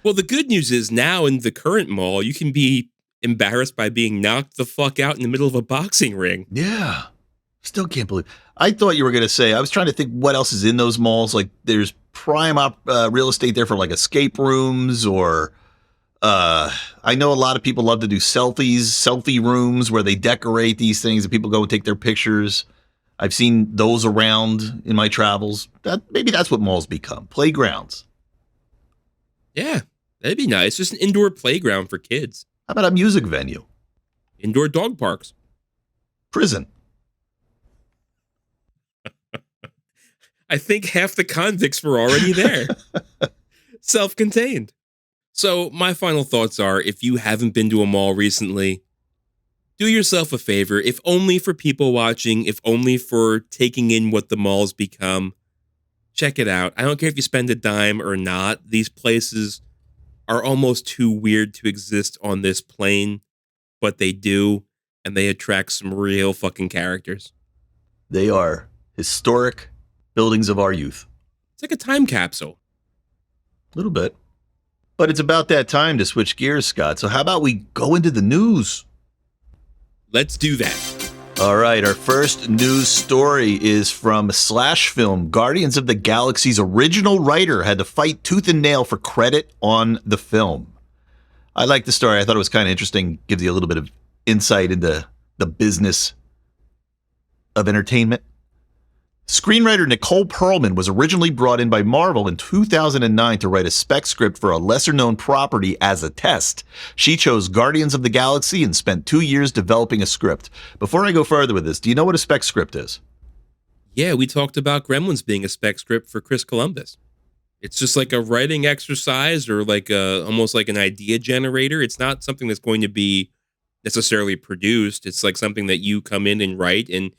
Well, the good news is now in the current mall, you can be embarrassed by being knocked the fuck out in the middle of a boxing ring. Yeah. Still can't believe. I thought you were going to say, I was trying to think what else is in those malls. Like there's prime real estate there for like escape rooms or I know a lot of people love to do selfie rooms where they decorate these things and people go and take their pictures. I've seen those around in my travels. Maybe that's what malls become, playgrounds. Yeah, that'd be nice. Just an indoor playground for kids. How about a music venue? Indoor dog parks. Prison. I think half the convicts were already there. Self-contained. So my final thoughts are, if you haven't been to a mall recently, do yourself a favor, if only for people watching, if only for taking in what the mall's become. Check it out. I don't care if you spend a dime or not. These places are almost too weird to exist on this plane, but they do, and they attract some real fucking characters. They are historic buildings of our youth. It's like a time capsule. A little bit. But it's about that time to switch gears, Scott. So how about we go into the news? Let's do that. All right, our first news story is from Slash Film. Guardians of the Galaxy's original writer had to fight tooth and nail for credit on the film. I like the story. I thought it was kind of interesting. Gives you a little bit of insight into the business of entertainment. Screenwriter Nicole Perlman was originally brought in by Marvel in 2009 to write a spec script for a lesser-known property as a test. She chose Guardians of the Galaxy and spent 2 years developing a script. Before I go further with this, do you know what a spec script is? Yeah, we talked about Gremlins being a spec script for Chris Columbus. It's just like a writing exercise or like almost like an idea generator. It's not something that's going to be necessarily produced. It's like something that you come in and write, and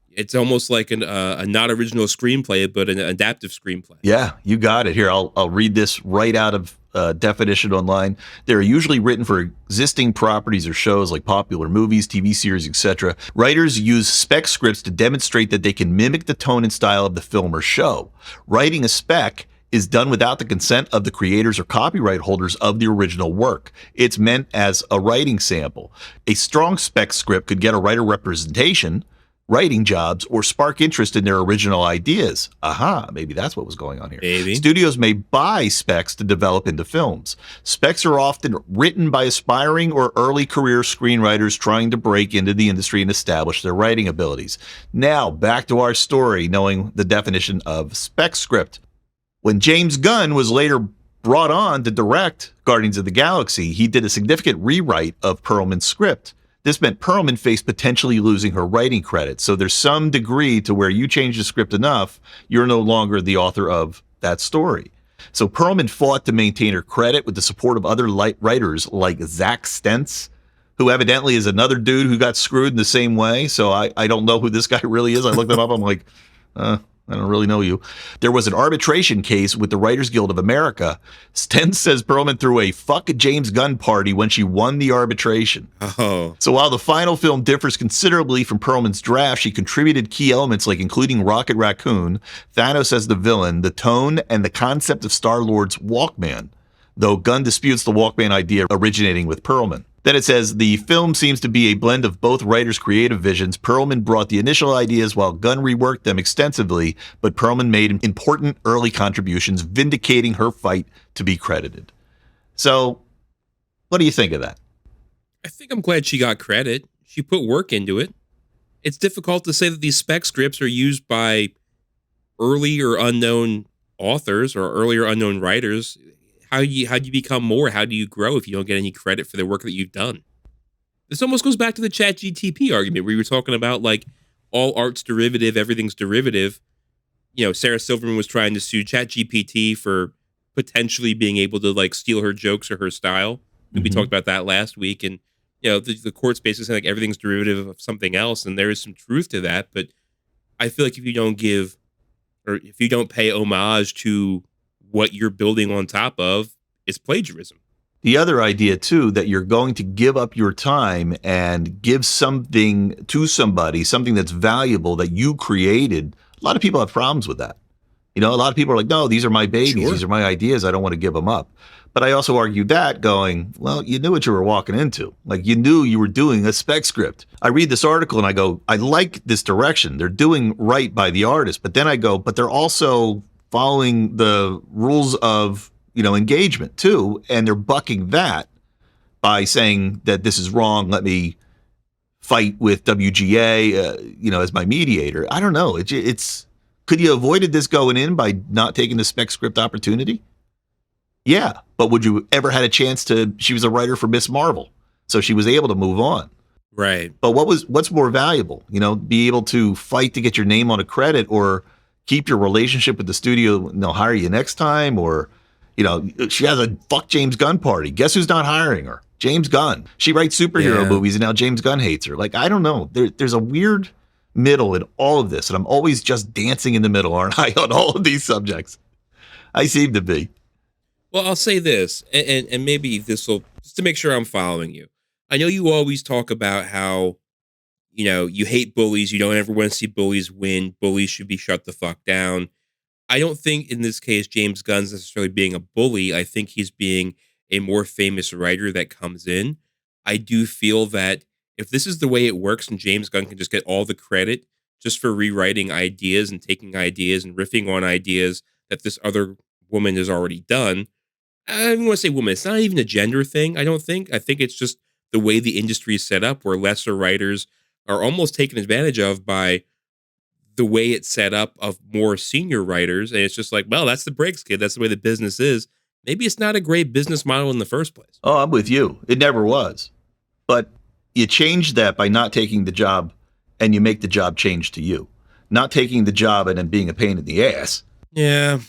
it's almost like a not original screenplay, but an adaptive screenplay. Yeah, you got it. Here, I'll read this right out of definition online. They're usually written for existing properties or shows like popular movies, TV series, etc. Writers use spec scripts to demonstrate that they can mimic the tone and style of the film or show. Writing a spec is done without the consent of the creators or copyright holders of the original work. It's meant as a writing sample. A strong spec script could get a writer representation, writing jobs, or spark interest in their original ideas. Aha, maybe that's what was going on here. Maybe. Studios may buy specs to develop into films. Specs are often written by aspiring or early career screenwriters trying to break into the industry and establish their writing abilities. Now, back to our story, knowing the definition of spec script. When James Gunn was later brought on to direct Guardians of the Galaxy, he did a significant rewrite of Perlman's script. This meant Perlman faced potentially losing her writing credit. So there's some degree to where you change the script enough, you're no longer the author of that story. So Perlman fought to maintain her credit with the support of other writers like Zach Stentz, who evidently is another dude who got screwed in the same way. So I don't know who this guy really is. I looked him up. I'm like, I don't really know you. There was an arbitration case with the Writers Guild of America. Stentz says Perlman threw a fuck James Gunn party when she won the arbitration. Oh. So while the final film differs considerably from Perlman's draft, she contributed key elements like including Rocket Raccoon, Thanos as the villain, the tone, and the concept of Star-Lord's Walkman, though Gunn disputes the Walkman idea originating with Perlman. Then it says, the film seems to be a blend of both writers' creative visions. Perlman brought the initial ideas while Gunn reworked them extensively, but Perlman made important early contributions, vindicating her fight to be credited. So, what do you think of that? I think I'm glad she got credit. She put work into it. It's difficult to say that these spec scripts are used by early or unknown authors or earlier unknown writers. How do you become more? How do you grow if you don't get any credit for the work that you've done? This almost goes back to the ChatGTP argument where you were talking about like all art's derivative, everything's derivative. You know, Sarah Silverman was trying to sue ChatGPT for potentially being able to like steal her jokes or her style. And we talked about that last week. And, you know, the court's basically saying like everything's derivative of something else. And there is some truth to that. But I feel like if you don't give or if you don't pay homage to what you're building on top of, is plagiarism. The other idea, too, that you're going to give up your time and give something to somebody, something that's valuable that you created. A lot of people have problems with that. You know, a lot of people are like, no, these are my babies. Sure. These are my ideas. I don't want to give them up. But I also argue that going, well, you knew what you were walking into. Like you knew you were doing a spec script. I read this article and I go, I like this direction. They're doing right by the artist. But then I go, but they're also following the rules of, you know, engagement too, and they're bucking that by saying that this is wrong. Let me fight with WGA, you know, as my mediator. I don't know. It's could you avoided this going in by not taking the spec script opportunity? Yeah, but would you ever had a chance to? She was a writer for Miss Marvel, so she was able to move on. Right. But what's more valuable? You know, be able to fight to get your name on a credit, or keep your relationship with the studio, and they'll hire you next time, or, you know, she has a fuck James Gunn party. Guess who's not hiring her? James Gunn. She writes superhero movies, and now James Gunn hates her. Like, I don't know. There's a weird middle in all of this, and I'm always just dancing in the middle, aren't I, on all of these subjects? I seem to be. Well, I'll say this, and maybe this will, just to make sure I'm following you. I know you always talk about how, you know, you hate bullies. You don't ever want to see bullies win. Bullies should be shut the fuck down. I don't think in this case, James Gunn's necessarily being a bully. I think he's being a more famous writer that comes in. I do feel that if this is the way it works and James Gunn can just get all the credit just for rewriting ideas and taking ideas and riffing on ideas that this other woman has already done. I don't even want to say woman. It's not even a gender thing, I don't think. I think it's just the way the industry is set up where lesser writers are almost taken advantage of by the way it's set up of more senior writers. And it's just like, well, that's the breaks, kid. That's the way the business is. Maybe it's not a great business model in the first place. Oh, I'm with you. It never was. But you change that by not taking the job, and you make the job change to you. Not taking the job and then being a pain in the ass. Yeah.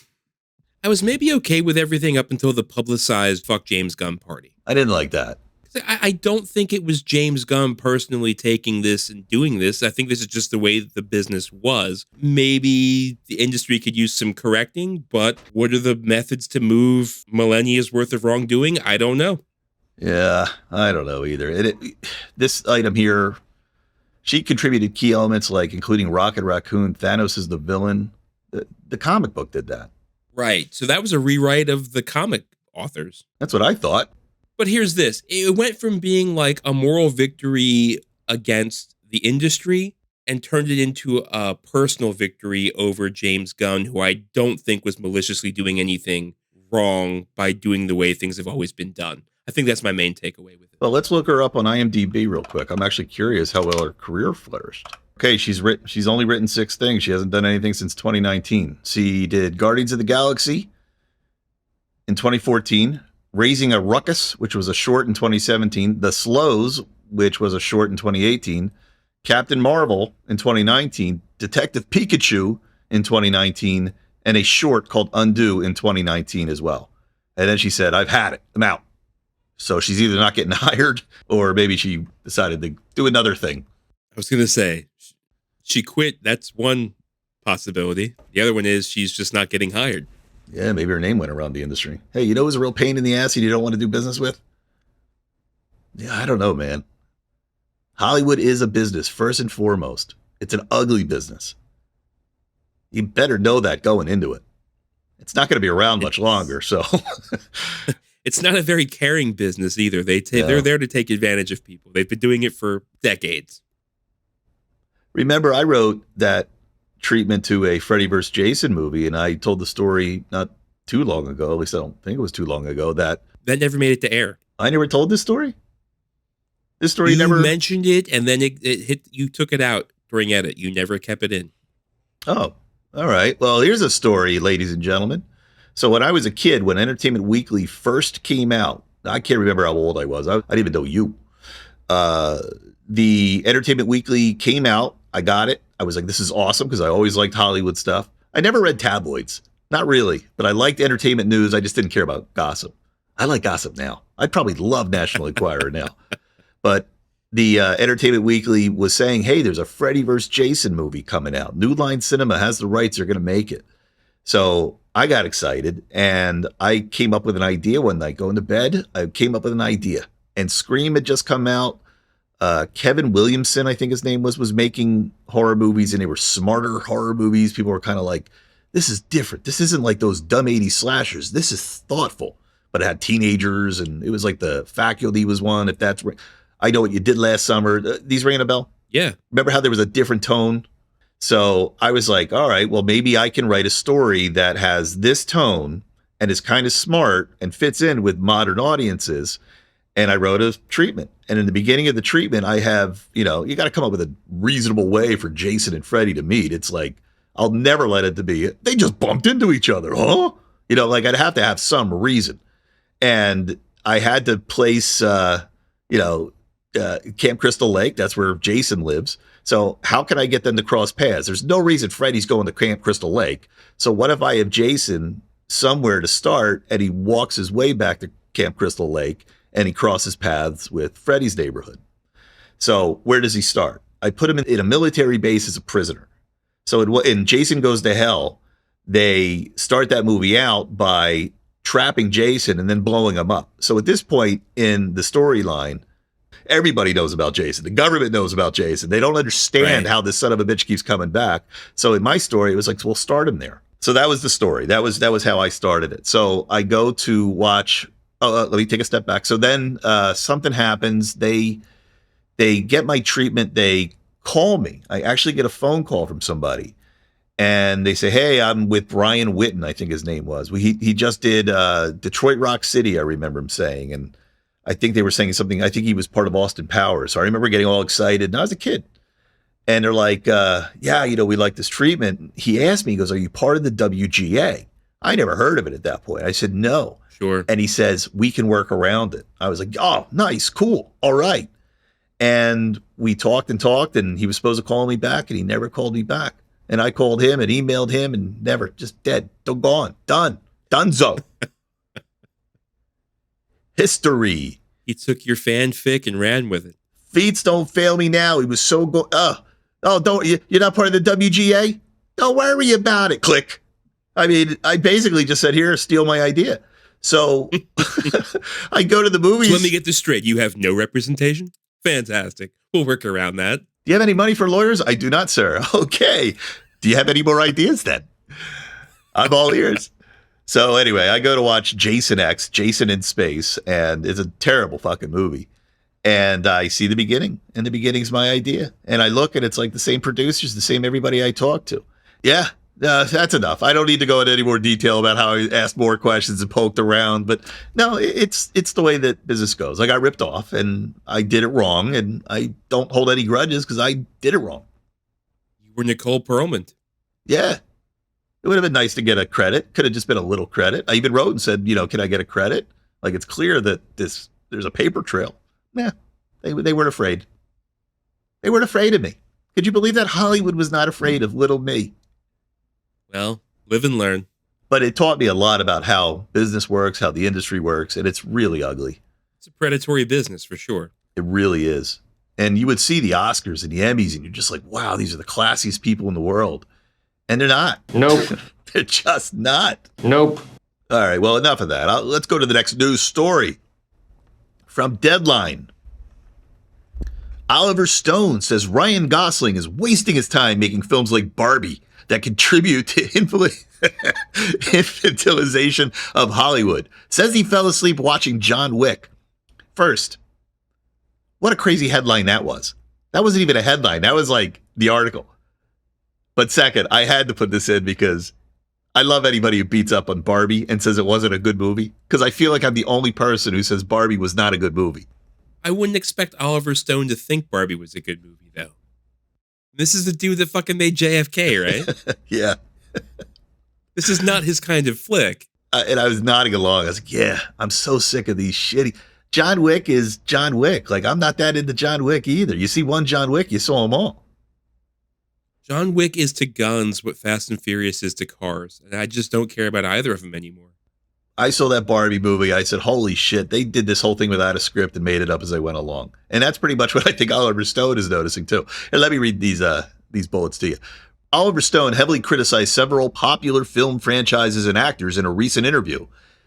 I was maybe okay with everything up until the publicized fuck James Gunn party. I didn't like that. I don't think it was James Gunn personally taking this and doing this. I think this is just the way the business was. Maybe the industry could use some correcting, but what are the methods to move millennia's worth of wrongdoing? I don't know. Yeah, I don't know either. This item here, she contributed key elements like including Rocket Raccoon, Thanos is the villain. The comic book did that. Right. So that was a rewrite of the comic authors. That's what I thought. But here's this. It went from being like a moral victory against the industry and turned it into a personal victory over James Gunn, who I don't think was maliciously doing anything wrong by doing the way things have always been done. I think that's my main takeaway with it. Well, let's look her up on IMDb real quick. I'm actually curious how well her career flourished. Okay, she's only written 6 things. She hasn't done anything since 2019. She did Guardians of the Galaxy in 2014, Raising a Ruckus, which was a short in 2017, The Slows, which was a short in 2018, Captain Marvel in 2019, Detective Pikachu in 2019, and a short called Undo in 2019 as well. And then she said, I've had it. I'm out. So she's either not getting hired or maybe she decided to do another thing. I was going to say, she quit. That's one possibility. The other one is she's just not getting hired. Yeah, maybe her name went around the industry. Hey, you know who's a real pain in the ass and you don't want to do business with? Yeah, I don't know, man. Hollywood is a business, first and foremost. It's an ugly business. You better know that going into it. It's not going to be around much longer, so... It's not a very caring business either. They're there to take advantage of people. They've been doing it for decades. Remember, I wrote that treatment to a Freddy vs. Jason movie, and I told the story not too long ago, at least I don't think it was too long ago, that never made it to air. I never told this story? This story you never... mentioned it, and then it hit. You took it out during edit. You never kept it in. Oh, all right. Well, here's a story, ladies and gentlemen. So when I was a kid, when Entertainment Weekly first came out, I can't remember how old I was. I didn't even know you. The Entertainment Weekly came out. I got it. I was like, this is awesome because I always liked Hollywood stuff. I never read tabloids. Not really. But I liked entertainment news. I just didn't care about gossip. I like gossip now. I'd probably love National Enquirer now. But the Entertainment Weekly was saying, hey, there's a Freddy vs. Jason movie coming out. New Line Cinema has the rights. They're going to make it. So I got excited, and I came up with an idea one night. Going to bed, I came up with an idea. And Scream had just come out. Kevin Williamson, I think his name was making horror movies, and they were smarter horror movies. People were kind of like, this is different. This isn't like those dumb 80s slashers. This is thoughtful. But it had teenagers, and it was like The Faculty was one, if that's right. I Know What You Did Last Summer. These ring a bell? Yeah. Remember how there was a different tone? So I was like, all right, well, maybe I can write a story that has this tone and is kind of smart and fits in with modern audiences. And I wrote a treatment. And in the beginning of the treatment, I have, you got to come up with a reasonable way for Jason and Freddy to meet. It's like, I'll never let it to be, they just bumped into each other, huh? Like I'd have to have some reason. And I had to place, Camp Crystal Lake. That's where Jason lives. So how can I get them to cross paths? There's no reason Freddy's going to Camp Crystal Lake. So what if I have Jason somewhere to start and he walks his way back to Camp Crystal Lake and he crosses paths with Freddy's neighborhood? So where does he start? I put him in a military base as a prisoner. So in Jason Goes to Hell, they start that movie out by trapping Jason and then blowing him up. So at this point in the storyline, everybody knows about Jason. The government knows about Jason. They don't understand how this son of a bitch keeps coming back. So in my story, it was like, we'll start him there. So that was the story. That was how I started it. So I go to watch. Let me take a step back. So then something happens. They get my treatment. They call me. I actually get a phone call from somebody. And they say, hey, I'm with Brian Witten, I think his name was. He just did Detroit Rock City, I remember him saying. And I think they were saying something. I think he was part of Austin Powers. So I remember getting all excited. And I was a kid. And they're like, we like this treatment. He asked me, he goes, are you part of the WGA? I never heard of it at that point. I said, no. Sure. And he says, we can work around it. I was like, oh, nice, cool, all right. And we talked, and he was supposed to call me back, and he never called me back. And I called him and emailed him, and never, just dead, gone, done, donezo. History. He took your fanfic and ran with it. Feats don't fail me now. He was so good. You're not part of the WGA? Don't worry about it. Click. I mean, I basically just said, here, steal my idea. So I go to the movies. So let me get this straight. You have no representation? Fantastic. We'll work around that. Do you have any money for lawyers? I do not, sir. Okay. Do you have any more ideas then? I'm all ears. So anyway, I go to watch Jason X, Jason in Space, and it's a terrible fucking movie. And I see the beginning, and the beginning's my idea. And I look, and it's like the same producers, the same everybody I talk to. Yeah, that's enough. I don't need to go into any more detail about how I asked more questions and poked around. But no, it's the way that business goes. I got ripped off, and I did it wrong, and I don't hold any grudges because I did it wrong. You were Nicole Perlman. Yeah. It would have been nice to get a credit. Could have just been a little credit. I even wrote and said, can I get a credit? Like, it's clear that there's a paper trail. Nah, they weren't afraid. They weren't afraid of me. Could you believe that Hollywood was not afraid of little me? Well, live and learn. But it taught me a lot about how business works, how the industry works, and it's really ugly. It's a predatory business for sure. It really is. And you would see the Oscars and the Emmys, and you're just like, wow, these are the classiest people in the world. And they're not. Nope. They're just not. Nope. All right, well, enough of that. Let's go to the next news story. From Deadline. Oliver Stone says Ryan Gosling is wasting his time making films like Barbie that contribute to infantilization of Hollywood. Says he fell asleep watching John Wick. First, what a crazy headline that was. That wasn't even a headline. That was like the article. But second, I had to put this in because I love anybody who beats up on Barbie and says it wasn't a good movie, because I feel like I'm the only person who says Barbie was not a good movie. I wouldn't expect Oliver Stone to think Barbie was a good movie, though. This is the dude that fucking made JFK, right? Yeah. This is not his kind of flick. And I was nodding along. I was like, yeah, I'm so sick of these shitty. John Wick is John Wick. Like, I'm not that into John Wick either. You see one John Wick, you saw them all. John Wick is to guns what Fast and Furious is to cars. And I just don't care about either of them anymore. I saw that Barbie movie. I said, holy shit, they did this whole thing without a script and made it up as they went along. And that's pretty much what I think Oliver Stone is noticing too. And let me read these bullets to you. Oliver Stone heavily criticized several popular film franchises and actors in a recent interview.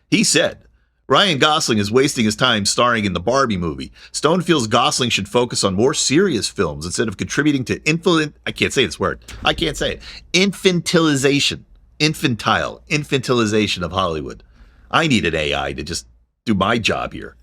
He said, Ryan Gosling is wasting his time starring in the Barbie movie. Stone feels Gosling should focus on more serious films instead of contributing to infantilization of Hollywood. I need an AI to just do my job here.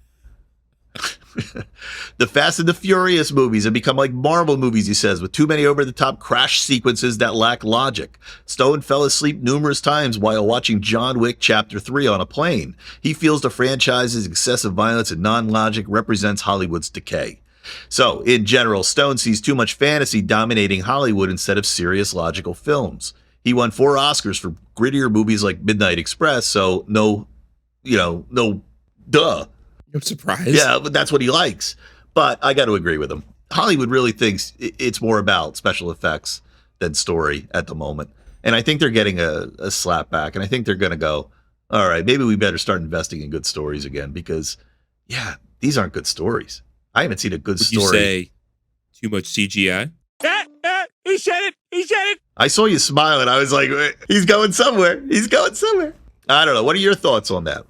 The Fast and the Furious movies have become like Marvel movies, he says, with too many over-the-top crash sequences that lack logic. Stone fell asleep numerous times while watching John Wick Chapter 3 on a plane. He feels the franchise's excessive violence and non-logic represents Hollywood's decay. So, in general, Stone sees too much fantasy dominating Hollywood instead of serious, logical films. He won 4 Oscars for grittier movies like Midnight Express, so no duh. No surprise. Yeah, but that's what he likes. But I got to agree with him. Hollywood really thinks it's more about special effects than story at the moment. And I think they're getting a slap back. And I think they're going to go, all right, maybe we better start investing in good stories again because, yeah, these aren't good stories. I haven't seen a good story. You say too much CGI? He said it. I saw you smile and I was like, he's going somewhere. I don't know. What are your thoughts on that?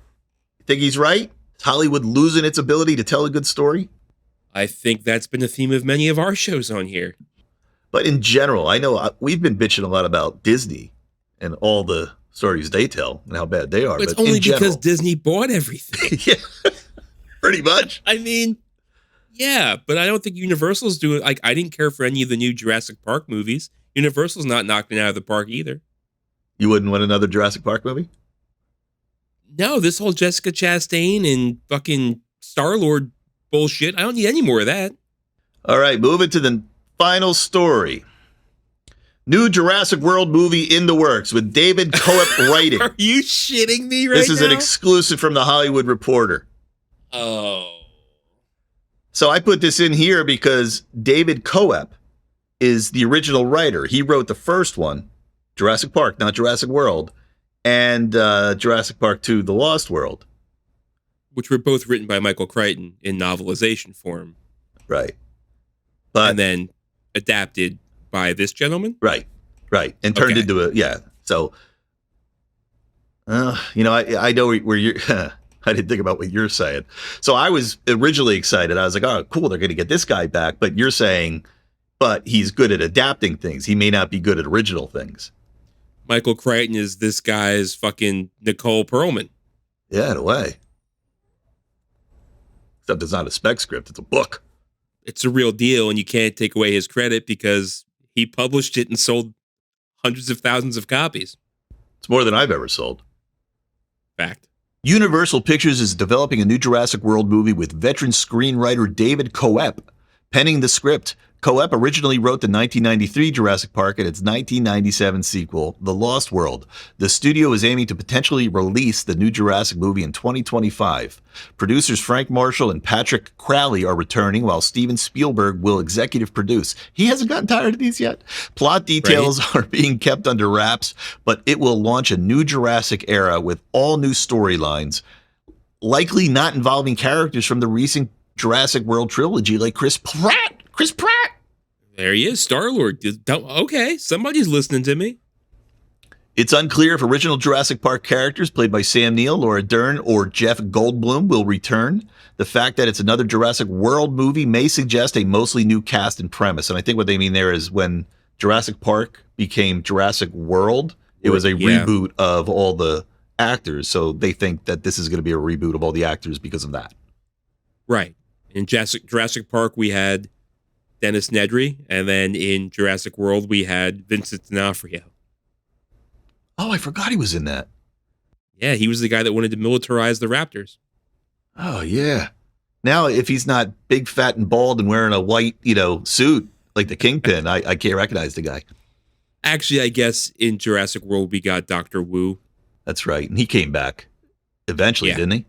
Think he's right? Is Hollywood losing its ability to tell a good story? I think that's been a theme of many of our shows on here. But in general, I know we've been bitching a lot about Disney and all the stories they tell and how bad they are. But it's but only because Disney bought everything. Yeah, pretty much. I mean, yeah, but I don't think Universal's doing, like, I didn't care for any of the new Jurassic Park movies. Universal's not knocking it out of the park either. You wouldn't want another Jurassic Park movie? No, this whole Jessica Chastain and fucking Star-Lord bullshit, I don't need any more of that. All right, moving to the final story. New Jurassic World movie in the works with David Coep writing. Are you shitting me right now? This is an exclusive from the Hollywood Reporter. Oh. So I put this in here because David Coep is the original writer. He wrote the first one, Jurassic Park, not Jurassic World, and Jurassic Park 2, The Lost World. which were both written by Michael Crichton in novelization form. Right. But and then adapted by this gentleman. Right. And turned into a, yeah. So, I know where you're, I didn't think about what you're saying. So I was originally excited. I was like, oh, cool. They're going to get this guy back. But you're saying, but he's good at adapting things. He may not be good at original things. Michael Crichton is this guy's fucking Nicole Perlman. Yeah, in a way. Except it's not a spec script. It's a book. It's a real deal, and you can't take away his credit because he published it and sold hundreds of thousands of copies. It's more than I've ever sold. Fact. Universal Pictures is developing a new Jurassic World movie with veteran screenwriter David Coep penning the script. Coep originally wrote the 1993 Jurassic Park and its 1997 sequel, The Lost World. The studio is aiming to potentially release the new Jurassic movie in 2025. Producers Frank Marshall and Patrick Crowley are returning, while Steven Spielberg will executive produce. He hasn't gotten tired of these yet. Plot details are being kept under wraps, but it will launch a new Jurassic era with all new storylines, likely not involving characters from the recent Jurassic World trilogy like Chris Pratt. There he is, Star-Lord. Okay, somebody's listening to me. It's unclear if original Jurassic Park characters played by Sam Neill, Laura Dern, or Jeff Goldblum will return. The fact that it's another Jurassic World movie may suggest a mostly new cast and premise. And I think what they mean there is when Jurassic Park became Jurassic World, it was a reboot of all the actors. So they think that this is going to be a reboot of all the actors because of that. Right. In Jurassic Park, we had Dennis Nedry, and then in Jurassic World, we had Vincent D'Onofrio. Oh, I forgot he was in that. Yeah, he was the guy that wanted to militarize the raptors. Oh, yeah. Now, if he's not big, fat, and bald and wearing a white, suit like the Kingpin, I can't recognize the guy. Actually, I guess in Jurassic World, we got Dr. Wu. That's right. And he came back eventually, didn't he?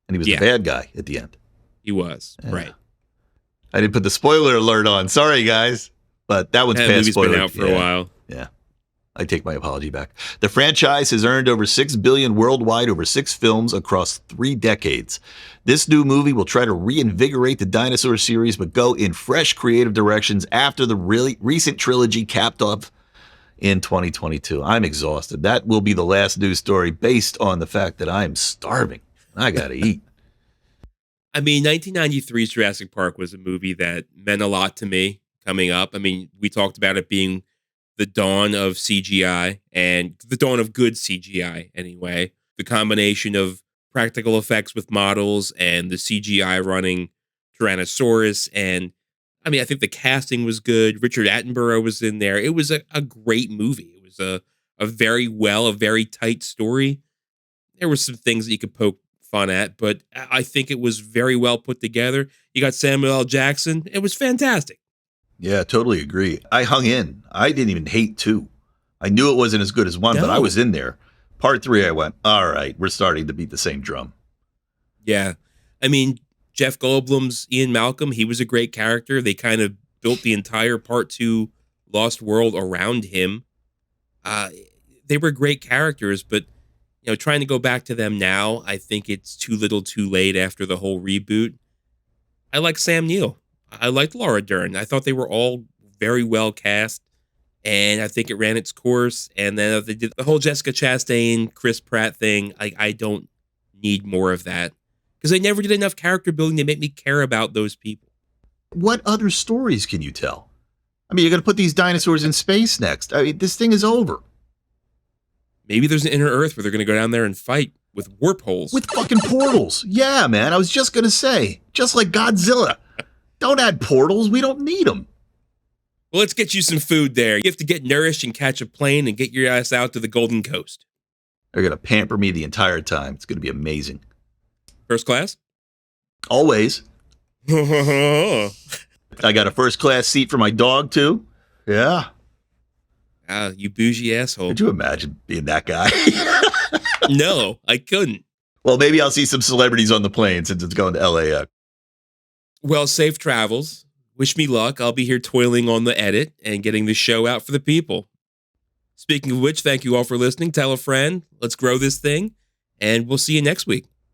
And he was the bad guy at the end. He was, right. I didn't put the spoiler alert on. Sorry, guys. But that one's past spoiler. Been out for a while. Yeah. I take my apology back. The franchise has earned over $6 billion worldwide over 6 films across 3 decades. This new movie will try to reinvigorate the dinosaur series, but go in fresh creative directions after the really recent trilogy capped off in 2022. I'm exhausted. That will be the last news story based on the fact that I'm starving. I got to eat. I mean, 1993's Jurassic Park was a movie that meant a lot to me coming up. I mean, we talked about it being the dawn of CGI and the dawn of good CGI anyway. The combination of practical effects with models and the CGI running Tyrannosaurus. And I mean, I think the casting was good. Richard Attenborough was in there. It was a great movie. It was a very tight story. There were some things that you could poke fun at, but I think it was very well put together. You got Samuel L. Jackson. It was fantastic. Yeah, totally agree. I hung in. I didn't even hate 2. I knew it wasn't as good as 1, but I was in there. Part 3, I went, all right, we're starting to beat the same drum. Yeah. I mean, Jeff Goldblum's Ian Malcolm, he was a great character. They kind of built the entire Part 2 Lost World around him. They were great characters, but trying to go back to them now, I think it's too little too late after the whole reboot. I like Sam Neill. I liked Laura Dern. I thought they were all very well cast, and I think it ran its course. And then they did the whole Jessica Chastain, Chris Pratt thing. I don't need more of that because they never did enough character building to make me care about those people. What other stories can you tell? I mean, you're going to put these dinosaurs in space next. I mean, this thing is over. Maybe there's an inner Earth where they're going to go down there and fight with warp holes. With fucking portals. Yeah, man. I was just going to say, just like Godzilla. Don't add portals. We don't need them. Well, let's get you some food there. You have to get nourished and catch a plane and get your ass out to the Golden Coast. They're going to pamper me the entire time. It's going to be amazing. First class? Always. I got a first class seat for my dog, too. Yeah. You bougie asshole. Could you imagine being that guy? No, I couldn't. Well, maybe I'll see some celebrities on the plane since it's going to LAX. Well, safe travels. Wish me luck. I'll be here toiling on the edit and getting the show out for the people. Speaking of which, thank you all for listening. Tell a friend. Let's grow this thing. And we'll see you next week.